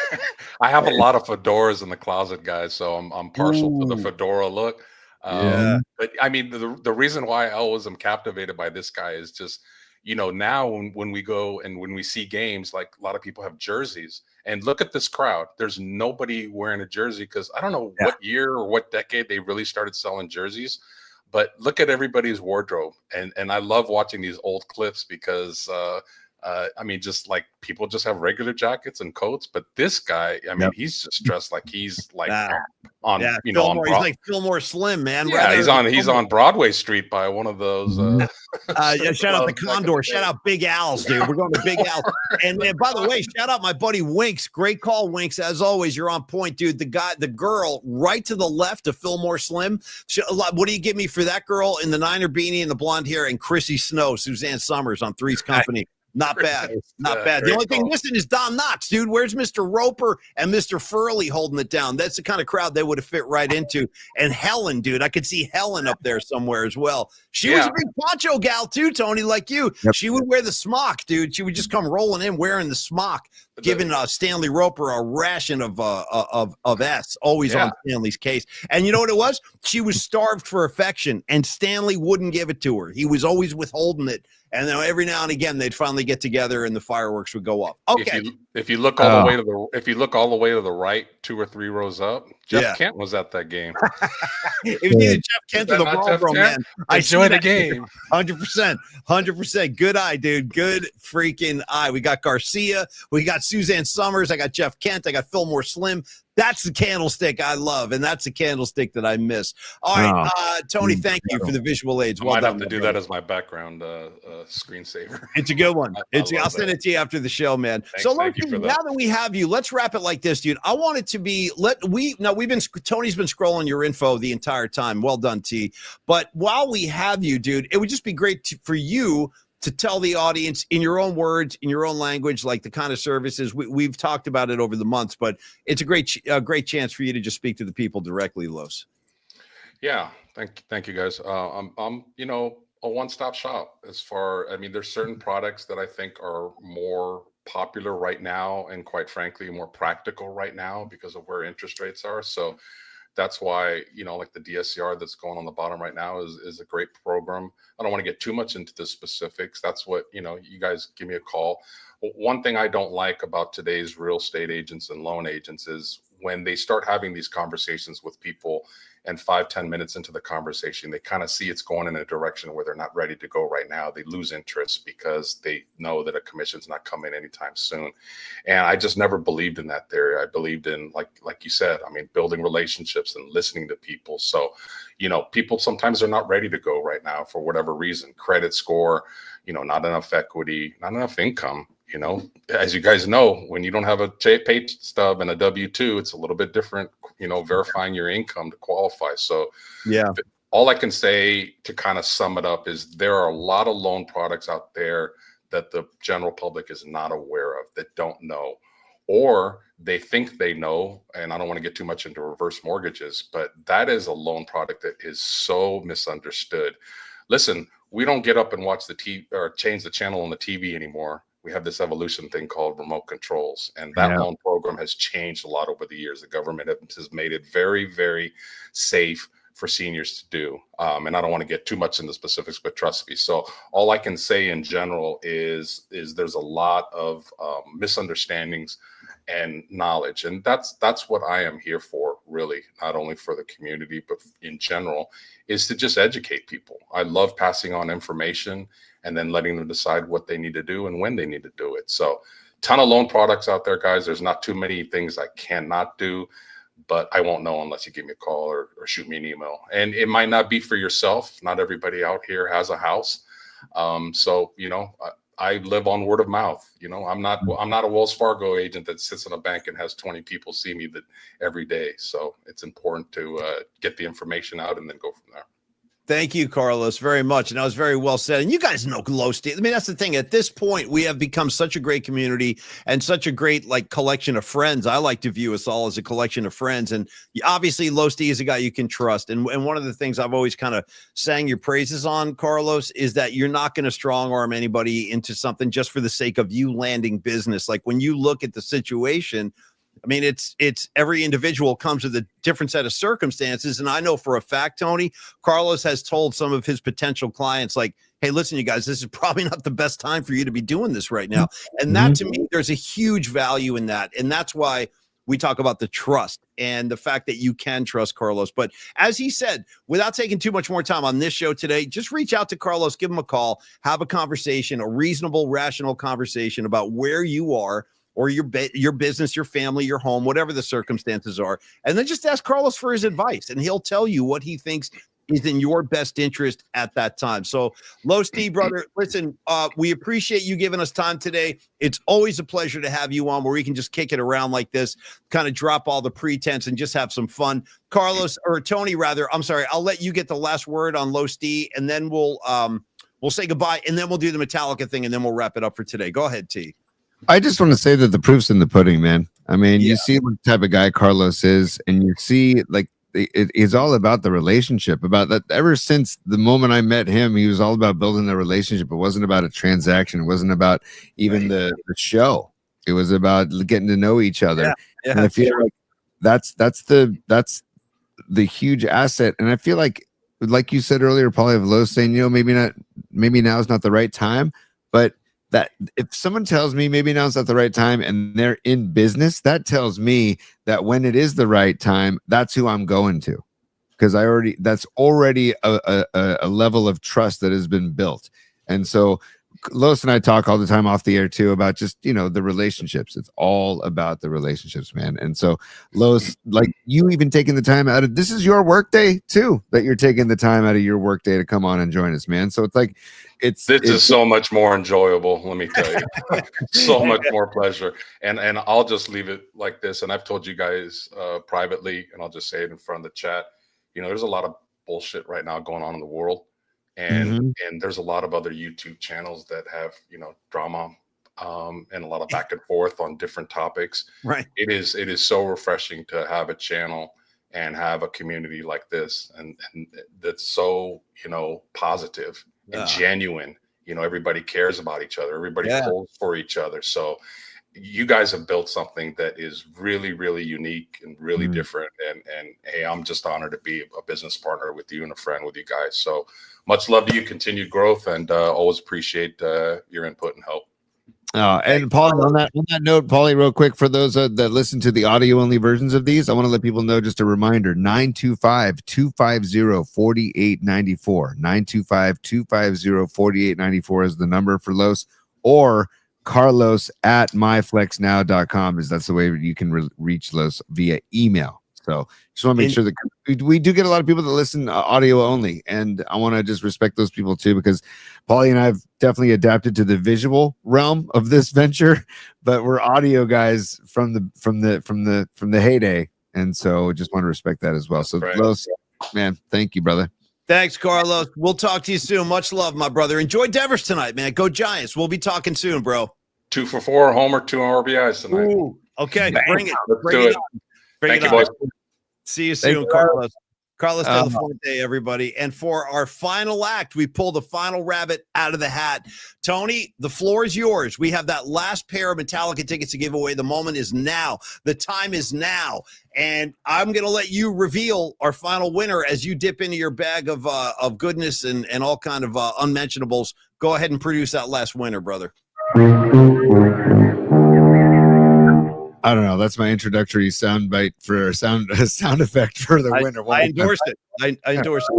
I have a lot of fedoras in the closet, guys, so I'm partial to the fedora look. But I mean, the reason why I always am captivated by this guy is just, now when we go and when we see games, like a lot of people have jerseys, and look at this crowd. There's nobody wearing a jersey because I don't know what year or what decade they really started selling jerseys. But look at everybody's wardrobe, and I love watching these old clips because I mean, just like people just have regular jackets and coats, but this guy, I mean, he's just dressed like he's like on, you know, Fillmore, he's like Fillmore Slim, man. Yeah, he's on Broadway Street by one of those. Yeah, shout out the Condor. Shout out Big Al's, dude. We're going to Big Al. And by the way, shout out my buddy Winks. Great call, Winks. As always, you're on point, dude. The girl right to the left of Fillmore Slim. What do you give me for that girl in the Niner beanie and the blonde hair and Chrissy Snow, Suzanne Summers on Three's Company? Not bad. Not bad. The only thing missing is Don Knotts, dude. Where's Mr. Roper and Mr. Furley holding it down? That's the kind of crowd they would have fit right into. And Helen, dude. I could see Helen up there somewhere as well. She was a big poncho gal too, Tony, like you. Yep. She would wear the smock, dude. She would just come rolling in wearing the smock, giving Stanley Roper a ration of S, always on Stanley's case. And you know what it was? She was starved for affection, and Stanley wouldn't give it to her. He was always withholding it. And then every now and again, they'd finally get together, and the fireworks would go up. Okay. If you look all the way to the right, 2 or 3 rows up, Jeff Kent was at that game. It was either Jeff Kent or the Marlboro Man. I enjoyed the game. 100%. Good eye, dude. Good freaking eye. We got Garcia. We got Suzanne Summers. I got Jeff Kent. I got Fillmore Slim. That's the candlestick I love, and that's the candlestick that I miss. All right, Tony, thank you for the visual aids. Well, I might have to do that as my background screensaver. It's a good one. I'll send it to you after the show, man. Thank you for that. Now that we have you, let's wrap it like this, dude. I want it to be Tony's been scrolling your info the entire time. Well done, T. But while we have you, dude, it would just be great for you to tell the audience in your own words, in your own language, like the kind of services we've talked about it over the months, but it's a great chance for you to just speak to the people directly, Los. Yeah. Thank you guys. I'm a one-stop shop there's certain products that I think are more popular right now, and quite frankly, more practical right now because of where interest rates are. So that's why, like the DSCR that's going on the bottom right now is a great program. I don't want to get too much into the specifics. That's what, you guys give me a call. One thing I don't like about today's real estate agents and loan agents is when they start having these conversations with people, and 5-10 minutes into the conversation, they kind of see it's going in a direction where they're not ready to go right now. They lose interest because they know that a commission's not coming anytime soon. And I just never believed in that theory. I believed in, like you said, building relationships and listening to people. So, people sometimes are not ready to go right now for whatever reason. Credit score, not enough equity, not enough income. As you guys know, when you don't have a pay stub and a W-2, it's a little bit different, verifying your income to qualify. So all I can say to kind of sum it up is there are a lot of loan products out there that the general public is not aware of, that don't know, or they think they know. And I don't want to get too much into reverse mortgages, but that is a loan product that is so misunderstood. Listen, we don't get up and watch the TV or change the channel on the TV anymore. We have this evolution thing called remote controls, and that loan program has changed a lot over the years. The government has made it very, very safe for seniors to do. And I don't want to get too much into specifics, but trust me. So all I can say in general is there's a lot of misunderstandings and knowledge. And that's what I am here for, really, not only for the community, but in general, is to just educate people. I love passing on information and then letting them decide what they need to do and when they need to do it. So ton of loan products out there, guys. There's not too many things I cannot do, but I won't know unless you give me a call or shoot me an email. And it might not be for yourself. Not everybody out here has a house. So, I live on word of mouth. I'm not a Wells Fargo agent that sits in a bank and has 20 people see me every day. So it's important to get the information out and then go from there. Thank you, Carlos, very much. And that was very well said. And you guys know Los D. That's the thing. At this point, we have become such a great community and such a great collection of friends. I like to view us all as a collection of friends. And obviously, Los D is a guy you can trust. And one of the things I've always kind of sang your praises on, Carlos, is that you're not going to strong arm anybody into something just for the sake of you landing business. Like when you look at the situation, it's every individual comes with a different set of circumstances. And I know for a fact, Tony, Carlos has told some of his potential clients, like, hey, listen, you guys, this is probably not the best time for you to be doing this right now. And that, to me, there's a huge value in that. And that's why we talk about the trust and the fact that you can trust Carlos. But as he said, without taking too much more time on this show today, just reach out to Carlos, give him a call, have a conversation, a reasonable, rational conversation about where you are, or your business, your family, your home, whatever the circumstances are. And then just ask Carlos for his advice, and he'll tell you what he thinks is in your best interest at that time. So, Los D, brother, listen, we appreciate you giving us time today. It's always a pleasure to have you on where we can just kick it around like this, kind of drop all the pretense and just have some fun. Carlos, or Tony, rather, I'm sorry, I'll let you get the last word on Los D, and then we'll say goodbye, and then we'll do the Metallica thing, and then we'll wrap it up for today. Go ahead, T. I just want to say that the proof's in the pudding, man. I mean, you see what type of guy Carlos is, and you see like it's all about the relationship. About that, ever since the moment I met him, he was all about building the relationship. It wasn't about a transaction. It wasn't about even the show. It was about getting to know each other. Yeah. And I feel like that's the huge asset. And I feel like you said earlier, Paulie, of Los saying, maybe now is not the right time, but that if someone tells me maybe now's not the right time and they're in business, that tells me that when it is the right time, that's who I'm going to, because that's already a level of trust that has been built. And so Los and I talk all the time off the air too about just, the relationships. It's all about the relationships, man. And so Los, like you even taking the time out of, this is your work day too, that you're taking the time out of your work day to come on and join us, man. So it's like, this is so much more enjoyable, let me tell you. So much more pleasure. And I'll just leave it like this. And I've told you guys privately, and I'll just say it in front of the chat. There's a lot of bullshit right now going on in the world. And there's a lot of other YouTube channels that have, drama and a lot of back and forth on different topics. Right. It is so refreshing to have a channel and have a community like this, and that's so, positive and genuine. Everybody cares about each other. Everybody pulls for each other. So you guys have built something that is really, really unique and really different. And hey, I'm just honored to be a business partner with you and a friend with you guys. So much love to you, continued growth, and always appreciate your input and help. And Paul, on that note, Paulie, real quick, for those that listen to the audio only versions of these, I want to let people know, just a reminder, 925-250-4894. 925-250-4894 is the number for Los, or Carlos at myflexnow.com that's the way you can reach Los via email. So just want to make sure that we do get a lot of people that listen audio only, and I want to just respect those people too, because Paulie and I have definitely adapted to the visual realm of this venture, but we're audio guys from the heyday, and so just want to respect that as well. So Los, man, thank you, brother. Thanks, Carlos. We'll talk to you soon. Much love, my brother. Enjoy Devers tonight, man. Go Giants. We'll be talking soon, bro. 2 for 4, homer, 2 RBIs tonight. Ooh, okay, bring it. Let's Bring do it it. on. Bring Thank it you, on. boys. See you soon, Carlos. Carlos Delafonte, everybody. And for our final act, we pull the final rabbit out of the hat. Tony, the floor is yours. We have that last pair of Metallica tickets to give away. The moment is now. The time is now. And I'm going to let you reveal our final winner as you dip into your bag of goodness and all kind of unmentionables. Go ahead and produce that last winner, brother. I don't know. That's my introductory sound bite for a sound effect for the winner. I endorse it. I endorse it.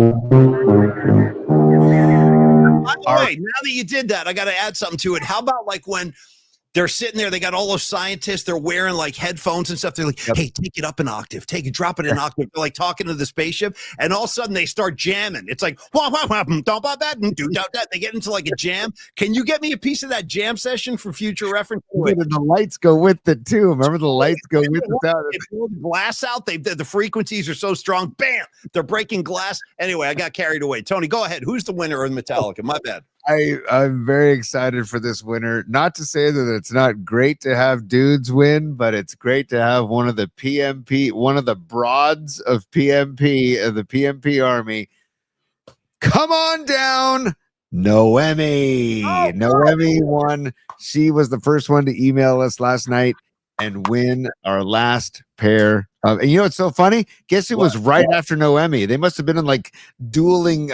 By the way, now that you did that, I got to add something to it. How about like when they're sitting there, they got all those scientists, they're wearing like headphones and stuff. They're like, hey, take it up an octave, drop it an octave. They're like talking to the spaceship, and all of a sudden they start jamming. It's like, they get into like a jam. Can you get me a piece of that jam session for future reference? The lights go with it too. Remember, the lights go with the sound. They blow the glass out. The frequencies are so strong. Bam! They're breaking glass. Anyway, I got carried away. Tony, go ahead. Who's the winner of Metallica? My bad. I'm very excited for this winner. Not to say that it's not great to have dudes win, but it's great to have one of the PMP, one of the broads of PMP, of the PMP Army. Come on down, Noemi. Noemi won. She was the first one to email us last night and win our last pair of, and it's so funny. Guess it was right after Noemi. They must have been in like dueling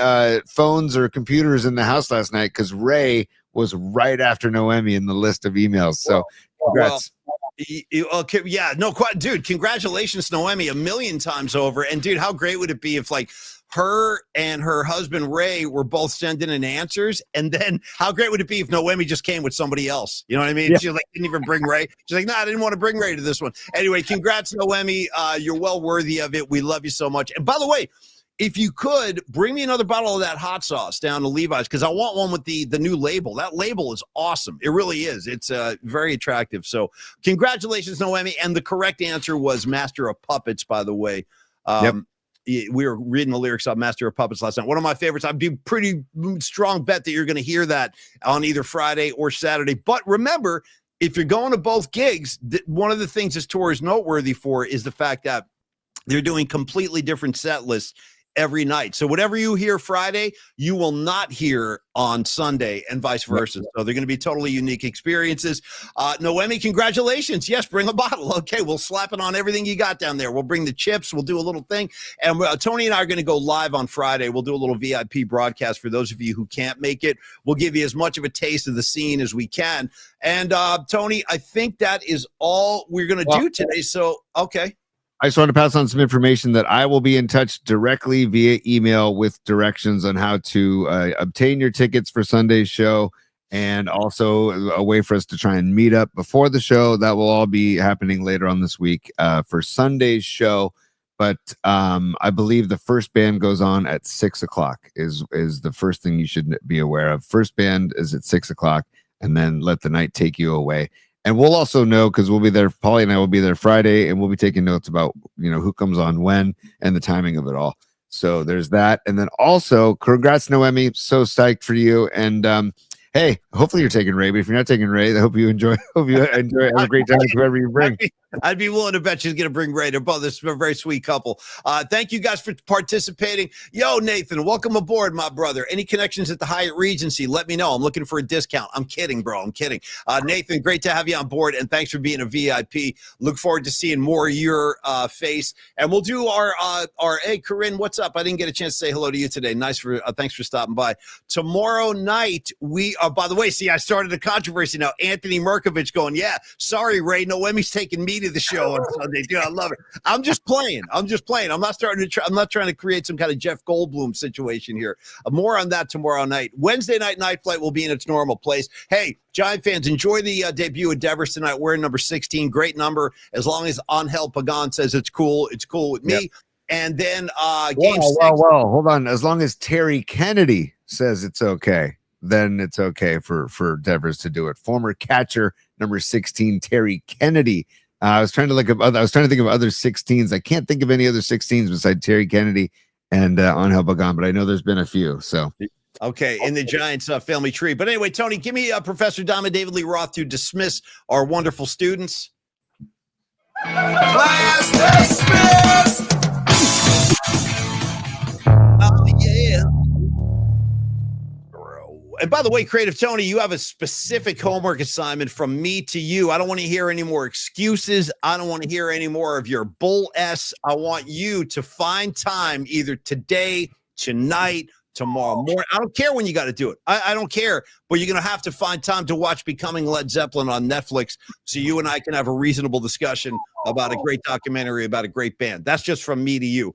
phones or computers in the house last night, because Ray was right after Noemi in the list of emails. So congrats. Okay, yeah, no, quite, dude. Congratulations, Noemi, a million times over. And dude, how great would it be if like her and her husband Ray were both sending in answers, and then how great would it be if Noemi just came with somebody else? You know what I mean? Yeah. She like didn't even bring Ray. She's like, no, I didn't want to bring Ray to this one. Anyway, congrats, Noemi. You're well worthy of it. We love you so much. And by the way, if you could bring me another bottle of that hot sauce down to Levi's, because I want one with the new label. That label is awesome. It really is. It's very attractive. So congratulations, Noemi. And the correct answer was Master of Puppets, by the way. We were reading the lyrics of Master of Puppets last night. One of my favorites. I'd be pretty strong bet that you're going to hear that on either Friday or Saturday. But remember, if you're going to both gigs, one of the things this tour is noteworthy for is the fact that they're doing completely different set lists every night. So whatever you hear Friday, you will not hear on Sunday and vice versa. So they're going to be totally unique experiences. Noemi, congratulations. Yes, bring a bottle. Okay, we'll slap it on everything you got down there. We'll bring the chips. We'll do a little thing. And Tony and I are going to go live on Friday. We'll do a little VIP broadcast for those of you who can't make it. We'll give you as much of a taste of the scene as we can. And Tony, I think that is all we're going to do today. So, okay. I just want to pass on some information that I will be in touch directly via email with directions on how to obtain your tickets for Sunday's show, and also a way for us to try and meet up before the show. That will all be happening later on this week for Sunday's show. But I believe the first band goes on at 6:00 is the first thing you should be aware of. First band is at 6:00, and then let the night take you away. And we'll also know, because we'll be there, Paulie and I will be there Friday, and we'll be taking notes about, who comes on when and the timing of it all. So there's that. And then also, congrats, Noemi. So psyched for you. And hey, hopefully you're taking Ray, but if you're not taking Ray, I hope you enjoy. Have a great time with whoever you bring. I'd be willing to bet she's going to bring Ray. They're both a very sweet couple. Thank you guys for participating. Yo, Nathan, welcome aboard, my brother. Any connections at the Hyatt Regency, let me know. I'm looking for a discount. I'm kidding, bro. I'm kidding. Nathan, great to have you on board, and thanks for being a VIP. Look forward to seeing more of your face. And we'll do our hey, Corinne, what's up? I didn't get a chance to say hello to you today. Thanks for stopping by. Tomorrow night, we are, by the way, see, I started a controversy now. Anthony Merkovich going, yeah, sorry, Ray, Noemi's taking me to the show on Sunday. Dude, I love it. I'm just playing. I'm not trying to create some kind of Jeff Goldblum situation here. More on that tomorrow night. Wednesday night flight will be in its normal place. Hey, Giant fans, enjoy the debut of Devers tonight. We're in number 16. Great number. As long as Angel Pagan says it's cool with me. Yep. And then game 6. Well, hold on. As long as Terry Kennedy says it's okay, then it's okay for Devers to do it. Former catcher number 16, Terry Kennedy. I was trying to think of other 16s. I can't think of any other 16s besides Terry Kennedy and Angel Pagan, but I know there's been a few. So okay, in the Giants family tree. But anyway, Tony, give me Professor Dom and David Lee Roth to dismiss our wonderful students. Class dismissed. Oh yeah. And by the way, Creative Tony, you have a specific homework assignment from me to you. I don't want to hear any more excuses. I don't want to hear any more of your bull S. I want you to find time either today, tonight, tomorrow morning. I don't care when you got to do it. I don't care, but you're going to have to find time to watch Becoming Led Zeppelin on Netflix so you and I can have a reasonable discussion about a great documentary about a great band. That's just from me to you.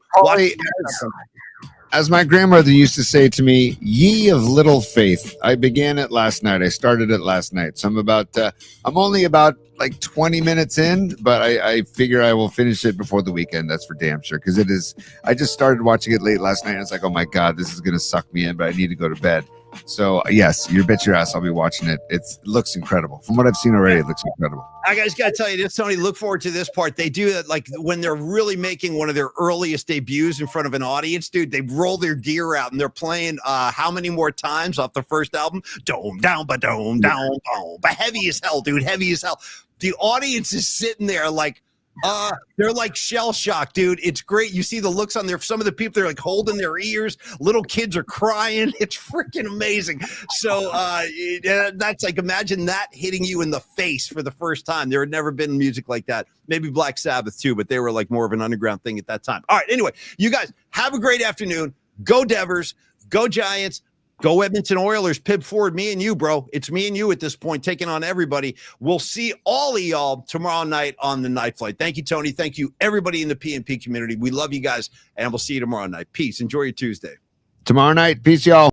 As my grandmother used to say to me, ye of little faith. I began it last night. I started it last night. So I'm only about like 20 minutes in, but I figure I will finish it before the weekend. That's for damn sure. Because I just started watching it late last night. And it's like, oh my God, this is going to suck me in, but I need to go to bed. So yes, you bet your ass I'll be watching it. It looks incredible. From what I've seen already, it looks incredible. I guys got to tell you this, Tony, look forward to this part. They do that like when they're really making one of their earliest debuts in front of an audience, dude, they roll their gear out and they're playing how many more times off the first album? Dome, down, ba dome, down, boom. But heavy as hell, dude, heavy as hell. The audience is sitting there like, they're like shell shocked, dude. It's great. You see the looks on some of the people, they're like holding their ears. Little kids are crying. It's freaking amazing. So that's like, imagine that hitting you in the face for the first time. There had never been music like that. Maybe Black Sabbath too, but they were like more of an underground thing at that time. All right. Anyway, you guys have a great afternoon. Go Devers, go Giants. Go Edmonton Oilers, Pib Ford, me and you, bro. It's me and you at this point, taking on everybody. We'll see all of y'all tomorrow night on the Night Flight. Thank you, Tony. Thank you, everybody in the PMP community. We love you guys, and we'll see you tomorrow night. Peace. Enjoy your Tuesday. Tomorrow night. Peace, y'all.